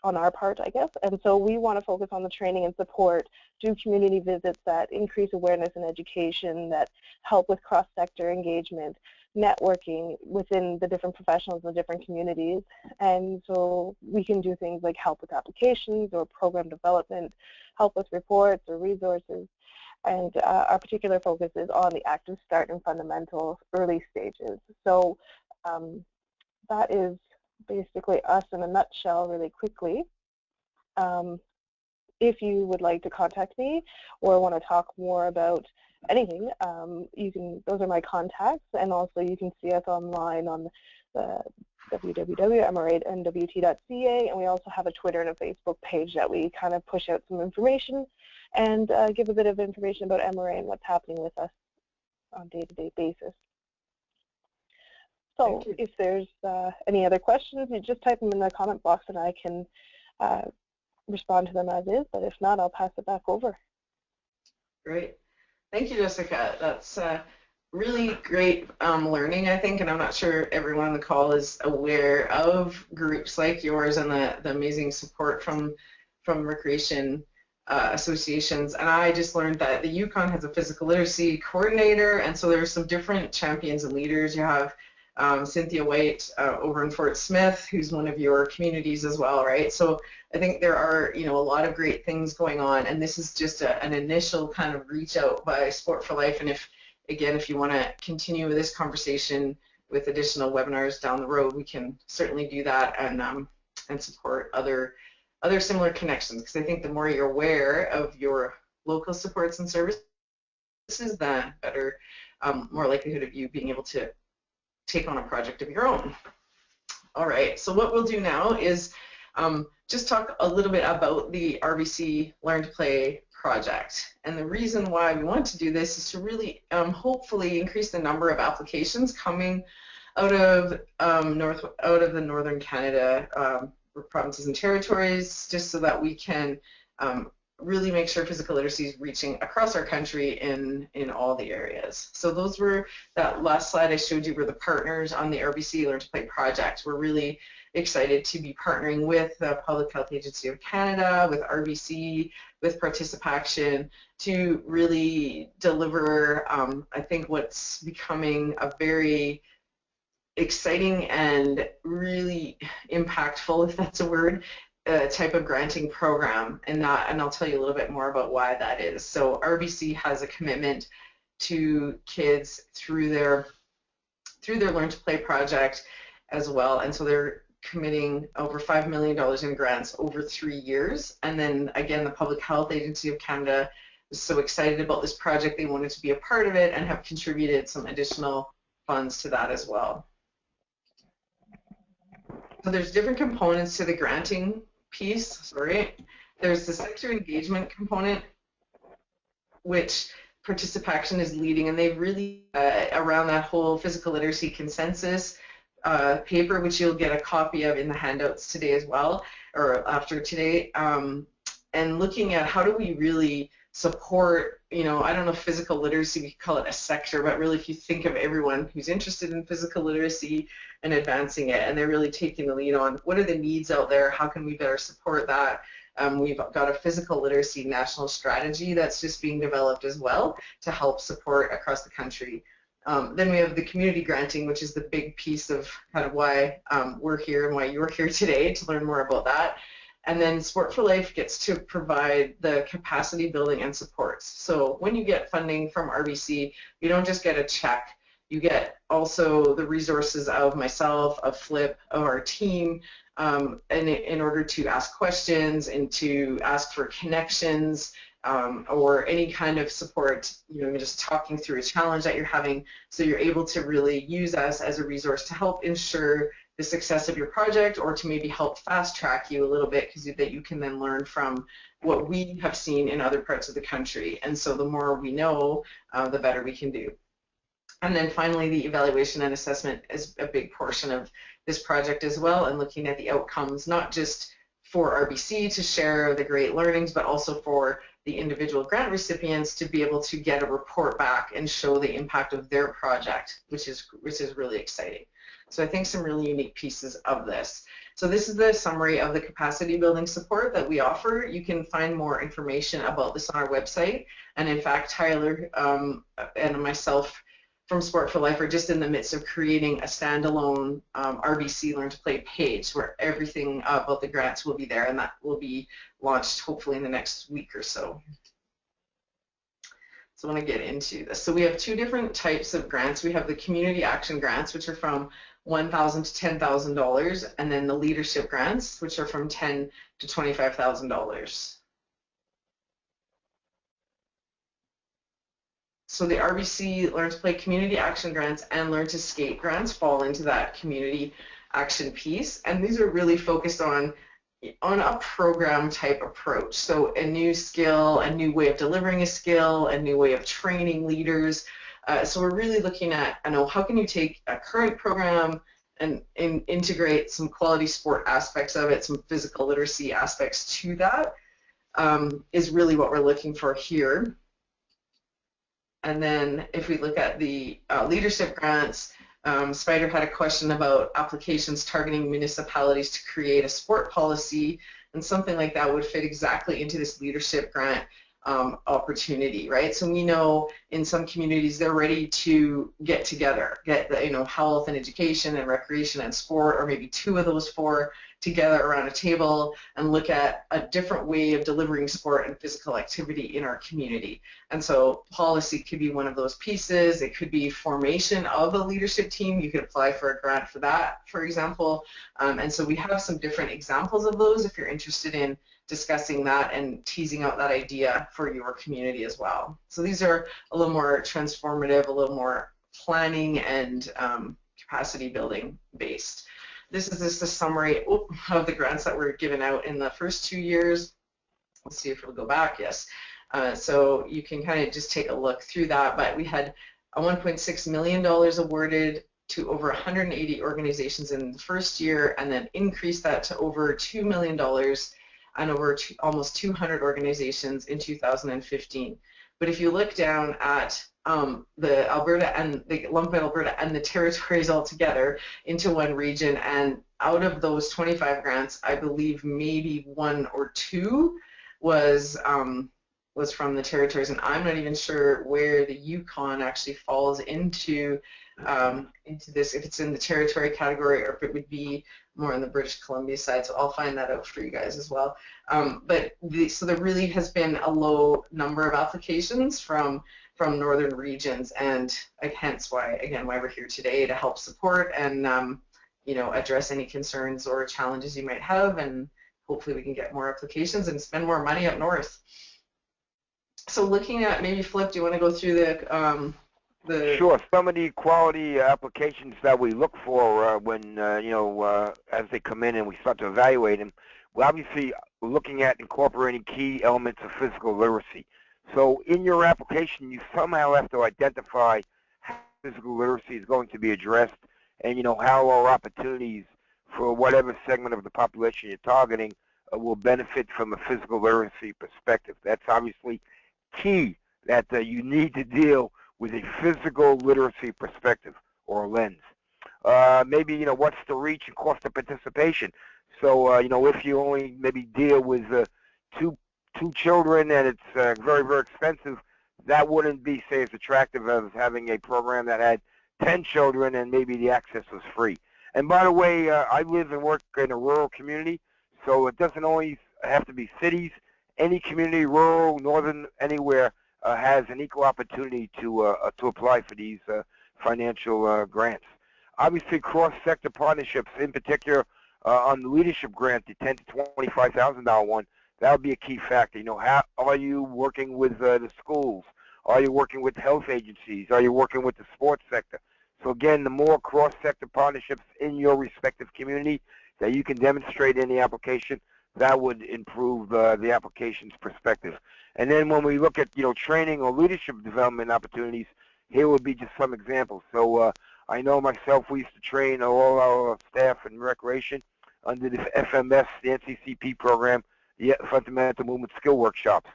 on our part, I guess. And so we want to focus on the training and support, do community visits that increase awareness and education, that help with cross-sector engagement, networking within the different professionals in the different communities. And so we can do things like help with applications or program development, help with reports or resources. And our particular focus is on the active start and fundamental early stages. So that is basically us in a nutshell really quickly. If you would like to contact me or want to talk more about anything, those are my contacts, and also you can see us online on the www.mra.nwt.ca, and we also have a Twitter and a Facebook page that we kind of push out some information and give a bit of information about MRA and what's happening with us on a day-to-day basis. So if there's any other questions, you just type them in the comment box and I can respond to them as is, but if not, I'll pass it back over. Great. Thank you, Jessica. That's really great learning, I think, and I'm not sure everyone on the call is aware of groups like yours and the amazing support from recreation associations. And I just learned that the Yukon has a physical literacy coordinator, and so there's some different champions and leaders. You have Cynthia White over in Fort Smith, who's one of your communities as well, right? So I think there are, a lot of great things going on, and this is just an initial kind of reach out by Sport for Life. And if you want to continue with this conversation with additional webinars down the road, we can certainly do that and support other similar connections, because I think the more you're aware of your local supports and services, the better, more likelihood of you being able to take on a project of your own. All right, so what we'll do now is just talk a little bit about the RBC Learn to Play project. And the reason why we want to do this is to really hopefully increase the number of applications coming out of the Northern Canada provinces and territories, just so that we can really make sure physical literacy is reaching across our country in all the areas. So that last slide I showed you were the partners on the RBC Learn to Play project. We're really excited to be partnering with the Public Health Agency of Canada, with RBC, with Participaction to really deliver, I think, what's becoming a very exciting and really impactful, if that's a word, type of granting program, and I'll tell you a little bit more about why that is. So RBC has a commitment to kids through their Learn to Play project as well. And so they're committing over $5 million in grants over 3 years. And then again, the Public Health Agency of Canada was so excited about this project, they wanted to be a part of it and have contributed some additional funds to that as well. So there's different components to the granting piece, There's the sector engagement component, which Participation is leading, and they've really, around that whole physical literacy consensus paper, which you'll get a copy of in the handouts today as well, or after today, and looking at how do we really support, I don't know if physical literacy, we call it a sector, but really if you think of everyone who's interested in physical literacy and advancing it, and they're really taking the lead on what are the needs out there, how can we better support that. We've got a physical literacy national strategy that's just being developed as well to help support across the country. Then we have the community granting, which is the big piece of kind of why we're here and why you're here today to learn more about that. And then Sport for Life gets to provide the capacity building and supports. So when you get funding from RBC, you don't just get a check. You get also the resources of myself, of Flip, of our team, and in order to ask questions and to ask for connections or any kind of support, just talking through a challenge that you're having, so you're able to really use us as a resource to help ensure the success of your project, or to maybe help fast track you a little bit, because that you can then learn from what we have seen in other parts of the country. And so the more we know, the better we can do. And then finally, the evaluation and assessment is a big portion of this project as well, and looking at the outcomes, not just for RBC to share the great learnings, but also for the individual grant recipients to be able to get a report back and show the impact of their project, which is really exciting. So I think some really unique pieces of this. So this is the summary of the capacity building support that we offer. You can find more information about this on our website. And in fact, Tyler and myself from Sport for Life are just in the midst of creating a standalone RBC Learn to Play page where everything about the grants will be there, and that will be launched hopefully in the next week or so. So I want to get into this. So we have two different types of grants. We have the community action grants, which are from $1,000 to $10,000, and then the leadership grants, which are from $10,000 to $25,000. So the RBC Learn to Play community action grants and Learn to Skate grants fall into that community action piece, and these are really focused on a program type approach. So a new skill, a new way of delivering a skill, a new way of training leaders. So we're really looking at, how can you take a current program and integrate some quality sport aspects of it, some physical literacy aspects to that, is really what we're looking for here. And then if we look at the leadership grants, Spider had a question about applications targeting municipalities to create a sport policy, and something like that would fit exactly into this leadership grant opportunity, right? So we know in some communities they're ready to get together, get the, health and education and recreation and sport, or maybe two of those four together around a table and look at a different way of delivering sport and physical activity in our community. And so policy could be one of those pieces. It could be formation of a leadership team. You could apply for a grant for that, for example. And so we have some different examples of those if you're interested in discussing that and teasing out that idea for your community as well. So these are a little more transformative, a little more planning and capacity building based. This is just a summary of the grants that were given out in the first 2 years. Let's see if we'll go back. Yes. So you can kind of just take a look through that. But we had a $1.6 million awarded to over 180 organizations in the first year, and then increased that to over $2 million and over almost 200 organizations in 2015. But if you look down at the Alberta and the lump Alberta and the territories all together into one region, and out of those 25 grants, I believe maybe 1 or 2 was from the territories, and I'm not even sure where the Yukon actually falls into this, if it's in the territory category or if it would be more on the British Columbia side. So I'll find that out for you guys as well. So there really has been a low number of applications from northern regions, and hence why we're here today, to help support and address any concerns or challenges you might have, and hopefully we can get more applications and spend more money up north. So looking at, maybe Flip, do you want to go through the Sure. Some of the quality applications that we look for when, as they come in and we start to evaluate them, we're obviously looking at incorporating key elements of physical literacy. So in your application, you somehow have to identify how physical literacy is going to be addressed, and, how our opportunities for whatever segment of the population you're targeting will benefit from a physical literacy perspective. That's obviously key, that you need to deal with a physical literacy perspective or lens. Maybe, what's the reach and cost of participation? So, if you only maybe deal with two children and it's very, very expensive, that wouldn't be, say, as attractive as having a program that had 10 children and maybe the access was free. And by the way, I live and work in a rural community, so it doesn't always have to be cities. Any community, rural, northern, anywhere, has an equal opportunity to apply for these financial grants. Obviously, cross-sector partnerships, in particular on the leadership grant, the $10,000 to $25,000 one, that would be a key factor. How are you working with the schools? Are you working with health agencies? Are you working with the sports sector? So again, the more cross-sector partnerships in your respective community that you can demonstrate in the application, that would improve the application's perspective. And then when we look at, training or leadership development opportunities, here would be just some examples. So I know myself, we used to train all our staff in recreation under the FMS, the NCCP program, the Fundamental Movement Skill Workshops.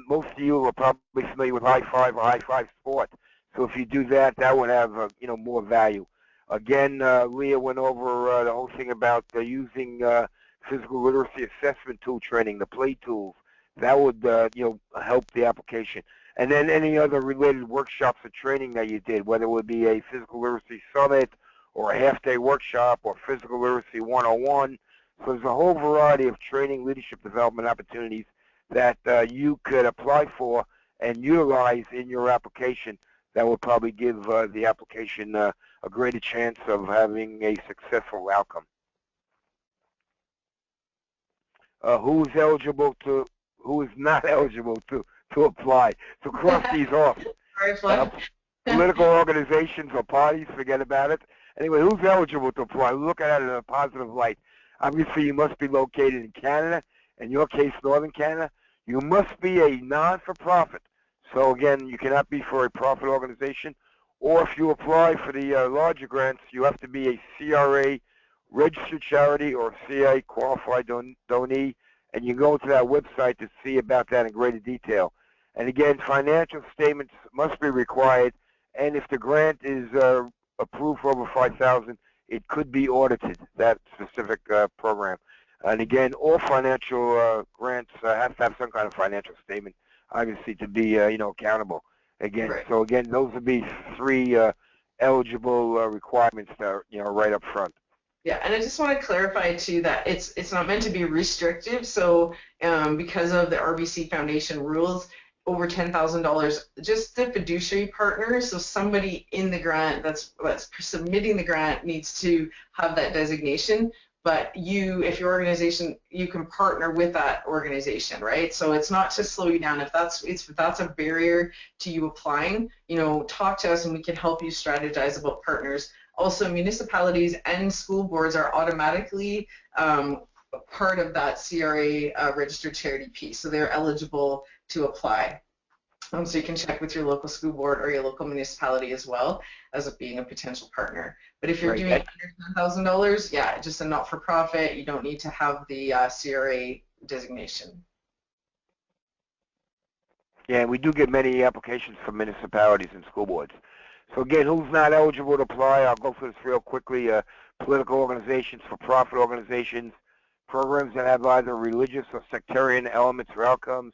Most of you are probably familiar with High Five or High Five Sport. So if you do that, that would have, more value. Again, Leah went over the whole thing about using physical literacy assessment tool training, the play tools. That would, help the application. And then any other related workshops or training that you did, whether it would be a physical literacy summit or a half-day workshop or physical literacy 101. So there's a whole variety of training, leadership development opportunities that you could apply for and utilize in your application that would probably give the application a greater chance of having a successful outcome. Who is not eligible to apply? So cross these off. Political organizations or parties, forget about it. Anyway, who's eligible to apply? We look at it in a positive light. Obviously, you must be located in Canada. In your case, Northern Canada. You must be a non-for-profit. So again, you cannot be for a profit organization. Or if you apply for the larger grants, you have to be a CRA registered charity or CA qualified donee, and you go to that website to see about that in greater detail. And again, financial statements must be required, and if the grant is approved for over $5,000, it could be audited, that specific program. And again, all financial grants have to have some kind of financial statement, obviously, to be accountable. Again, right. So again, those would be three eligible requirements that are right up front. Yeah, and I just want to clarify too that it's not meant to be restrictive. So because of the RBC Foundation rules, over $10,000, just the fiduciary partner, so somebody in the grant that's submitting the grant needs to have that designation. But if your organization, you can partner with that organization, right? So it's not to slow you down. If that's a barrier to you applying, talk to us and we can help you strategize about partners. Also, municipalities and school boards are automatically part of that CRA registered charity piece, so they're eligible to apply. So you can check with your local school board or your local municipality as well as being a potential partner. But if you're doing under $10,000, yeah, just a not-for-profit, you don't need to have the CRA designation. Yeah, we do get many applications from municipalities and school boards. So again, who's not eligible to apply? I'll go through this real quickly. Political organizations, for-profit organizations, programs that have either religious or sectarian elements or outcomes,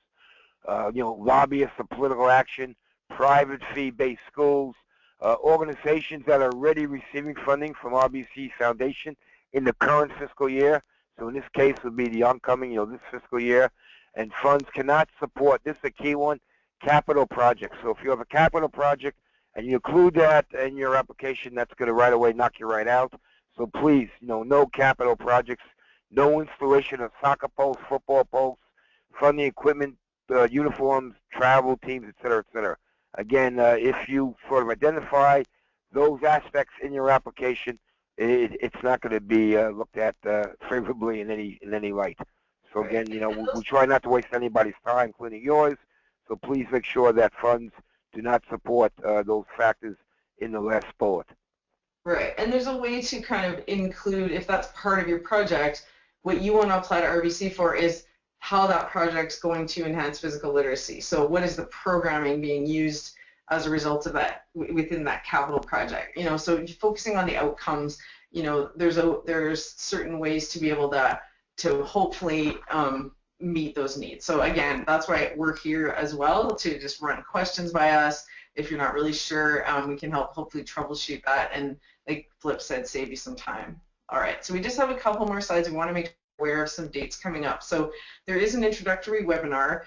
lobbyists of political action, private fee-based schools, organizations that are already receiving funding from RBC Foundation in the current fiscal year. So in this case would be the oncoming, this fiscal year. And funds cannot support, this is a key one, capital projects. So if you have a capital project and you include that in your application, that's going to right away knock you right out. So please, no capital projects, no installation of soccer posts, football posts, funding equipment, uniforms, travel teams, et cetera, et cetera. Again, if you sort of identify those aspects in your application, it's not going to be looked at favorably in any light. So again, we try not to waste anybody's time, including yours. So please make sure that funds do not support those factors in the last bullet. Right, and there's a way to kind of include, if that's part of your project, what you want to apply to RBC for is how that project's going to enhance physical literacy. So what is the programming being used as a result of that within that capital project? So focusing on the outcomes, there's certain ways to be able to hopefully meet those needs. So again, that's why we're here as well, to just run questions by us. If you're not really sure, we can help hopefully troubleshoot that and, like Flip said, save you some time. All right, so we just have a couple more slides. We want to make aware of some dates coming up. So there is an introductory webinar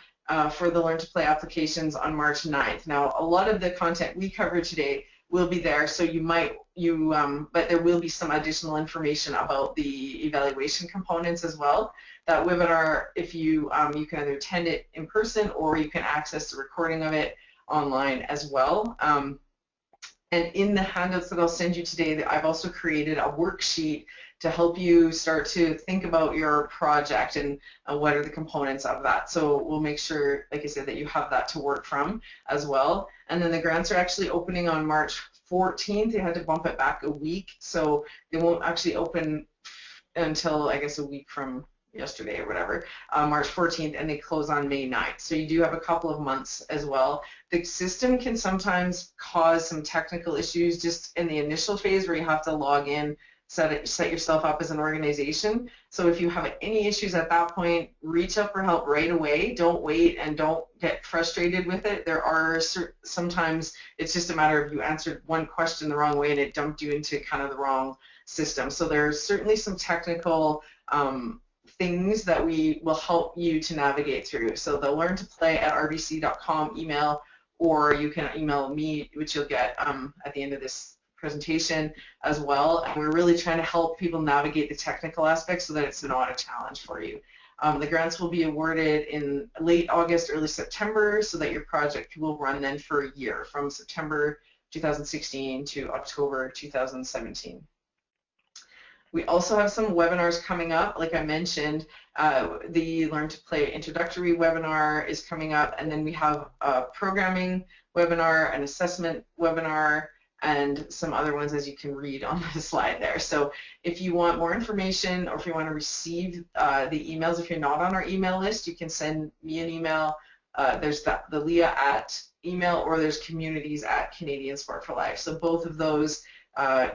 for the Learn to Play applications on March 9th. Now, a lot of the content we covered today will be there, so but there will be some additional information about the evaluation components as well. That webinar, if you can either attend it in person or you can access the recording of it online as well. And in the handouts that I'll send you today, I've also created a worksheet to help you start to think about your project and what are the components of that. So we'll make sure, like I said, that you have that to work from as well. And then the grants are actually opening on March 14th. They had to bump it back a week, so they won't actually open until, I guess, a week from yesterday or whatever, March 14th, and they close on May 9th. So you do have a couple of months as well. The system can sometimes cause some technical issues just in the initial phase where you have to log in, set yourself up as an organization. So if you have any issues at that point, reach out for help right away. Don't wait and don't get frustrated with it. There are sometimes it's just a matter of you answered one question the wrong way and it dumped you into kind of the wrong system. So there's certainly some technical things that we will help you to navigate through. So the learntoplay@rbc.com email, or you can email me, which you'll get at the end of this presentation as well. And we're really trying to help people navigate the technical aspects so that it's not a challenge for you. The grants will be awarded in late August, early September, so that your project will run then for a year, from September 2016 to October 2017. We also have some webinars coming up. Like I mentioned, the Learn to Play introductory webinar is coming up, and then we have a programming webinar, an assessment webinar, and some other ones, as you can read on the slide there. So if you want more information, or if you want to receive the emails, if you're not on our email list, you can send me an email. There's the Leah at email, or there's communities@Canadian Sport for Life. So both of those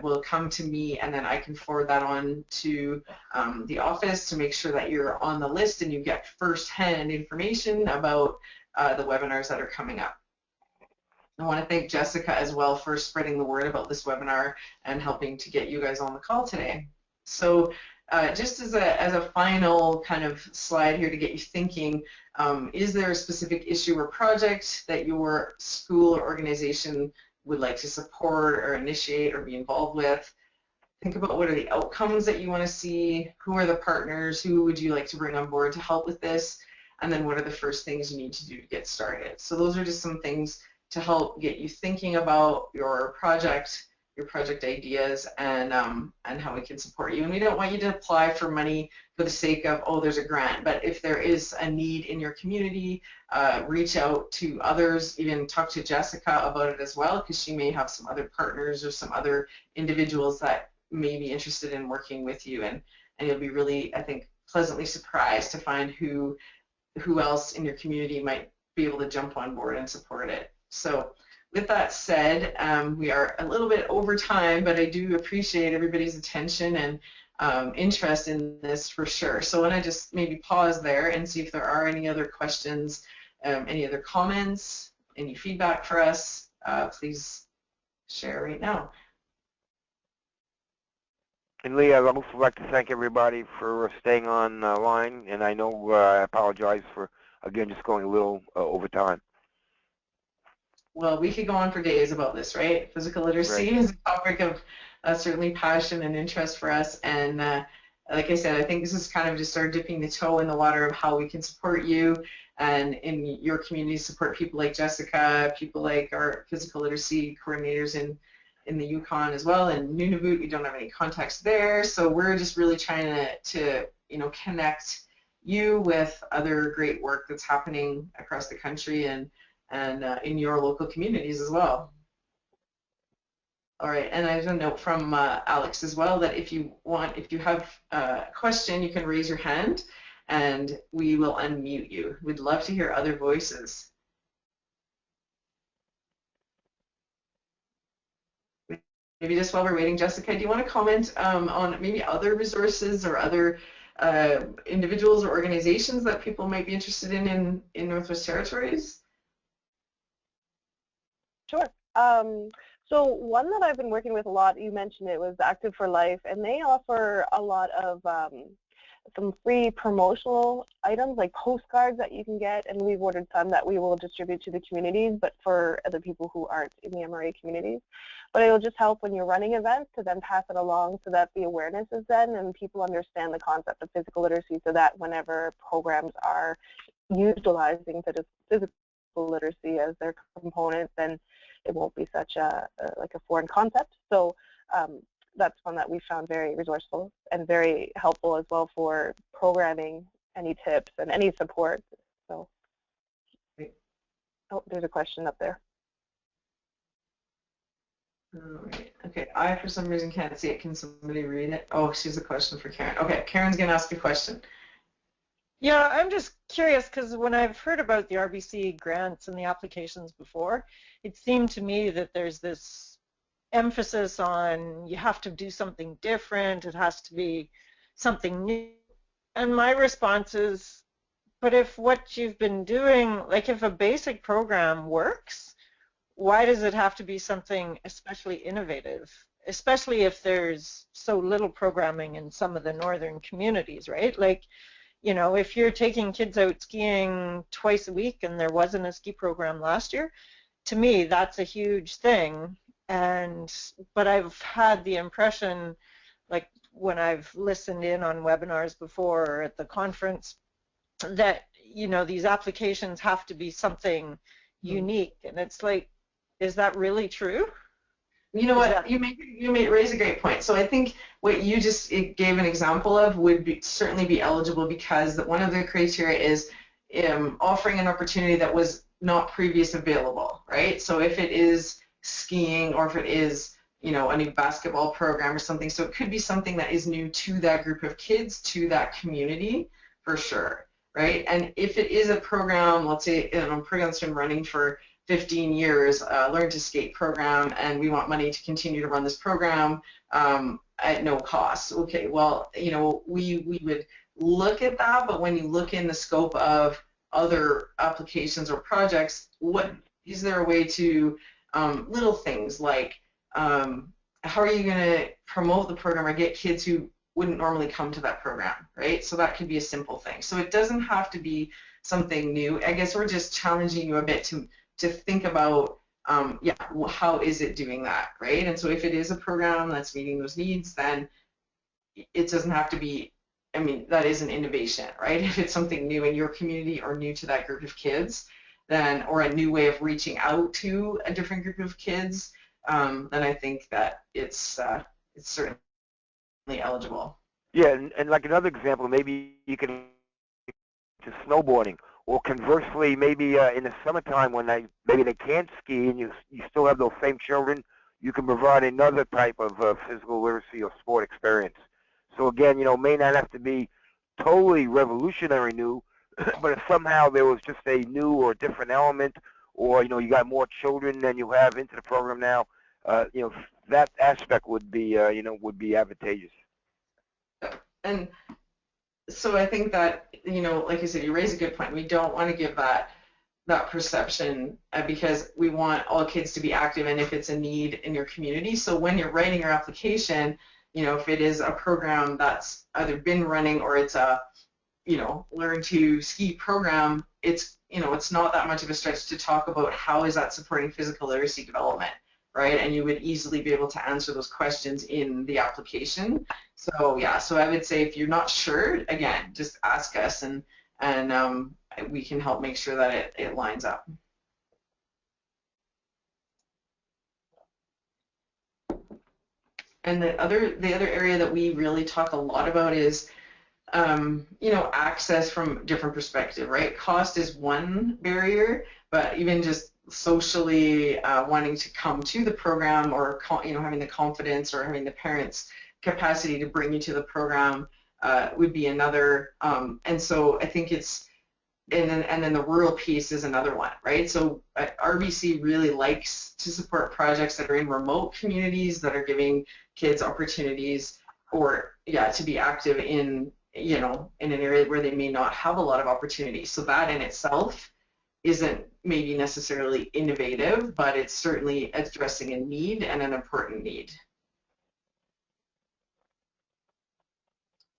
will come to me, and then I can forward that on to the office to make sure that you're on the list and you get first-hand information about the webinars that are coming up. I want to thank Jessica as well for spreading the word about this webinar and helping to get you guys on the call today. So just as a final kind of slide here to get you thinking, is there a specific issue or project that your school or organization would like to support or initiate or be involved with? Think about what are the outcomes that you want to see, who are the partners, who would you like to bring on board to help with this, and then what are the first things you need to do to get started. So those are just some things to help get you thinking about your project ideas, and how we can support you. And we don't want you to apply for money for the sake of, oh, there's a grant, but if there is a need in your community, reach out to others, even talk to Jessica about it as well, because she may have some other partners or some other individuals that may be interested in working with you, and you'll be really, I think, pleasantly surprised to find who else in your community might be able to jump on board and support it. So with that said, we are a little bit over time, but I do appreciate everybody's attention and interest in this for sure. So I want to just maybe pause there and see if there are any other questions, any other comments, any feedback for us. Please share right now. And Lee, I'd also like to thank everybody for staying on line, and I know I apologize for, again, just going a little over time. well, we could go on for days about this, right? Physical literacy is a topic of certainly passion and interest for us. And like I said, I think this is kind of just our dipping the toe in the water of how we can support you and in your community support people like Jessica, people like our physical literacy coordinators in the Yukon as well. And Nunavut, we don't have any contacts there. So we're just really trying to connect you with other great work that's happening across the country and in your local communities as well. All right, and I have a note from Alex as well that if you have a question, you can raise your hand and we will unmute you. We'd love to hear other voices. Maybe just while we're waiting, Jessica, do you want to comment on maybe other resources or other individuals or organizations that people might be interested in Northwest Territories? Sure. So one that I've been working with a lot, you mentioned it, was Active for Life, and they offer a lot of some free promotional items like postcards that you can get, and we've ordered some that we will distribute to the communities, but for other people who aren't in the MRA communities. But it'll just help when you're running events to then pass it along so that the awareness is then and people understand the concept of physical literacy, so that whenever programs are utilizing physical literacy as their component, then it won't be such a foreign concept. So that's one that we found very resourceful and very helpful as well for programming any tips and any support. So, oh, there's a question up there. All right. Okay, I for some reason can't see it. Can somebody read it? Oh, she's a question for Karen. Okay, Karen's gonna ask a question. Yeah, I'm just curious because when I've heard about the RBC grants and the applications before, it seemed to me that there's this emphasis on you have to do something different, it has to be something new. And my response is, but if what you've been doing, like if a basic program works, why does it have to be something especially innovative, especially if there's so little programming in some of the northern communities, right? Like, you know, if you're taking kids out skiing twice a week and there wasn't a ski program last year, to me that's a huge thing. But I've had the impression, like when I've listened in on webinars before or at the conference, that, you know, these applications have to be something unique. And it's like, is that really true? You know what, you may raise a great point. So I think what you just gave an example of would certainly be eligible, because one of the criteria is offering an opportunity that was not previously available, right? So if it is skiing or if it is, you know, a new basketball program or something, so it could be something that is new to that group of kids, to that community, for sure, right? And if it is a program, let's say, you know, a program that's been running for 15 years, Learn to Skate program, and we want money to continue to run this program at no cost. Okay, well, you know, we would look at that, but when you look in the scope of other applications or projects, what is there a way to little things like how are you going to promote the program or get kids who wouldn't normally come to that program, right? So that could be a simple thing. So it doesn't have to be something new. I guess we're just challenging you a bit to think about, yeah, how is it doing that, right? And so if it is a program that's meeting those needs, then it doesn't have to be, I mean, that is an innovation, right? If it's something new in your community or new to that group of kids, then, or a new way of reaching out to a different group of kids, then I think that it's certainly eligible. Yeah, and like another example, maybe you can to snowboarding. Or conversely, maybe in the summertime when maybe they can't ski and you still have those same children, you can provide another type of physical literacy or sport experience. So again, you know, may not have to be totally revolutionary new, but if somehow there was just a new or different element, or, you know, you got more children than you have into the program now, you know, that aspect would be, you know, would be advantageous. And so I think that, you know, like you said, you raise a good point. We don't want to give that perception because we want all kids to be active, and if it's a need in your community. So when you're writing your application, you know, if it is a program that's either been running or it's a you know, learn to ski program, it's, you know, it's not that much of a stretch to talk about how is that supporting physical literacy development, right? And you would easily be able to answer those questions in the application. So yeah, so I would say if you're not sure, again, just ask us, and we can help make sure that it lines up. And the other area that we really talk a lot about is, you know, access from different perspective, right? Cost is one barrier, but even just socially wanting to come to the program, or, you know, having the confidence or having the parents' capacity to bring you to the program would be another. And so I think it's, and then the rural piece is another one, right? So RBC really likes to support projects that are in remote communities that are giving kids opportunities, or yeah, to be active in, you know, in an area where they may not have a lot of opportunities. So that in itself isn't maybe necessarily innovative, but it's certainly addressing a need, and an important need.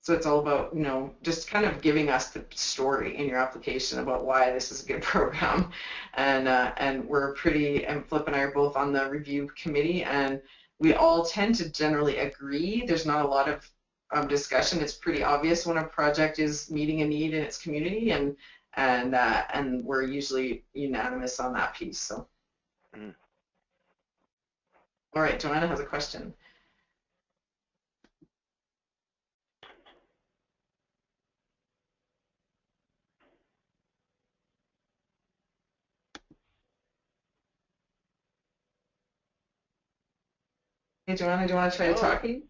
So it's all about, you know, just kind of giving us the story in your application about why this is a good program. And we're pretty, and Flip and I are both on the review committee, and we all tend to generally agree. There's not a lot of discussion. It's pretty obvious when a project is meeting a need in its community, and we're usually unanimous on that piece. So, all right, Joanna has a question. Hey, Joanna, do you want to try talking?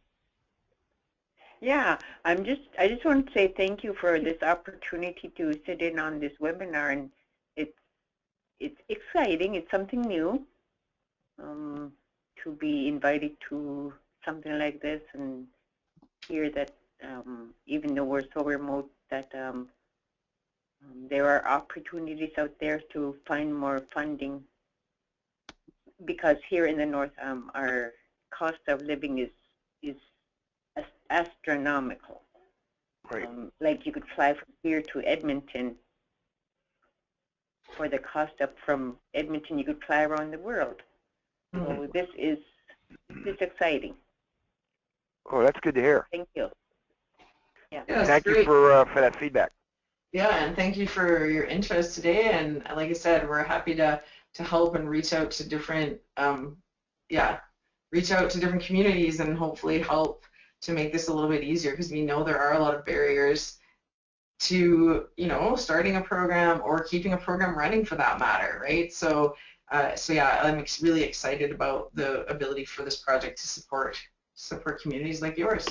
Yeah, I just want to say thank you for this opportunity to sit in on this webinar, and it's exciting. It's something new to be invited to something like this, and hear that even though we're so remote, that there are opportunities out there to find more funding, because here in the north our cost of living is astronomical. Right. Like you could fly from here to Edmonton. For the cost up from Edmonton, you could fly around the world. So this is exciting. Oh, that's good to hear. Thank you. Yeah, thank you for that feedback. Yeah, and thank you for your interest today. And like I said, we're happy to help and reach out to different reach out to different communities, and hopefully help to make this a little bit easier, because we know there are a lot of barriers to, you know, starting a program or keeping a program running, for that matter, right? So yeah, I'm really excited about the ability for this project to support communities like yours.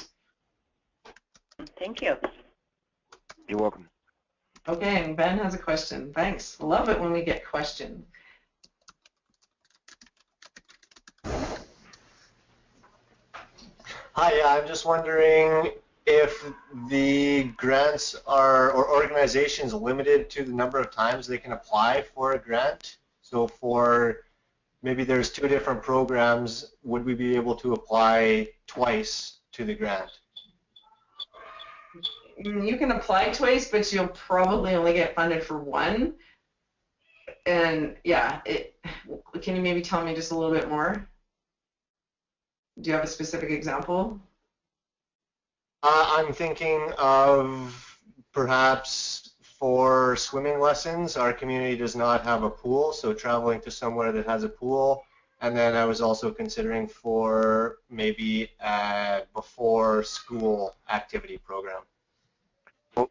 Thank you. You're welcome. Okay, and Ben has a question. Thanks. Love it when we get questions. Hi, I'm just wondering if the grants are, or organizations, limited to the number of times they can apply for a grant. So for, maybe there's 2 different programs, would we be able to apply twice to the grant? You can apply twice, but you'll probably only get funded for one. And yeah, can you maybe tell me just a little bit more? Do you have a specific example? I'm thinking of perhaps for swimming lessons. Our community does not have a pool, so traveling to somewhere that has a pool. And then I was also considering for maybe a before school activity program.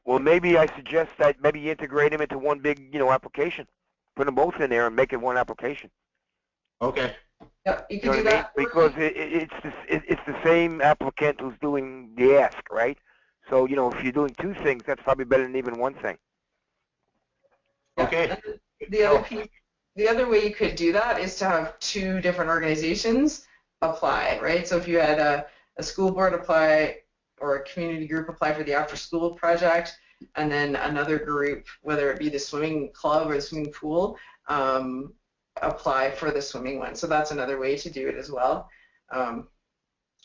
Well, maybe I suggest that maybe you integrate them into one big, you know, application. Put them both in there and make it one application. Okay. Yep, you You can know do what I mean? that. Because it's the same applicant who's doing the ask, right? So, you know, if you're doing 2 things, that's probably better than even 1 thing. Yeah. Okay. The other way you could do that is to have 2 different organizations apply, right? So if you had a school board apply, or a community group apply for the after school project, and then another group, whether it be the swimming club or the swimming pool, apply for the swimming one. So that's another way to do it as well.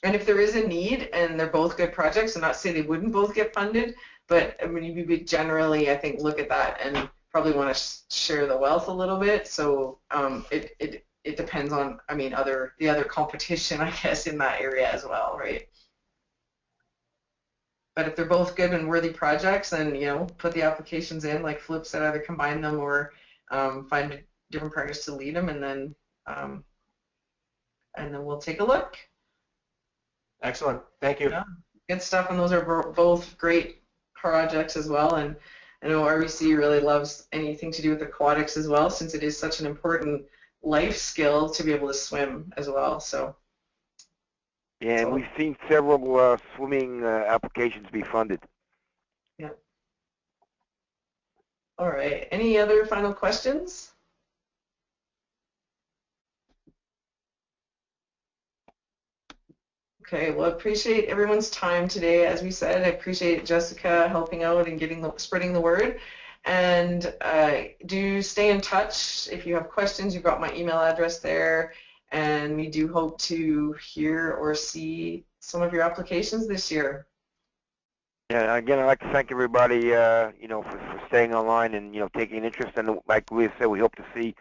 And if there is a need and they're both good projects, I'm not saying they wouldn't both get funded, but I mean, you would generally, I think, look at that and probably want to share the wealth a little bit. So it depends on, I mean, the other competition, I guess, in that area as well, right? But if they're both good and worthy projects, then, you know, put the applications in, like Flip said, either combine them or find different partners to lead them, and then we'll take a look. Excellent. Thank you. Yeah, good stuff, and those are both great projects as well. And I know RBC really loves anything to do with aquatics as well, since it is such an important life skill to be able to swim as well. So. Yeah, and we've seen several swimming applications be funded. Yeah. All right. Any other final questions? Okay, well, I appreciate everyone's time today. As we said, I appreciate Jessica helping out and spreading the word. And do stay in touch. If you have questions, you've got my email address there. And we do hope to hear or see some of your applications this year. Yeah, again, I'd like to thank everybody, you know, for staying online and, you know, taking an interest. And like we said, we hope to see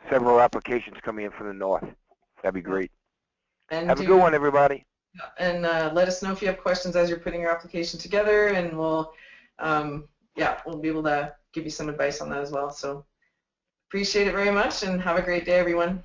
several applications coming in from the north. That'd be great. And have a good one, everybody. And let us know if you have questions as you're putting your application together, and we'll be able to give you some advice on that as well. So appreciate it very much, and have a great day, everyone.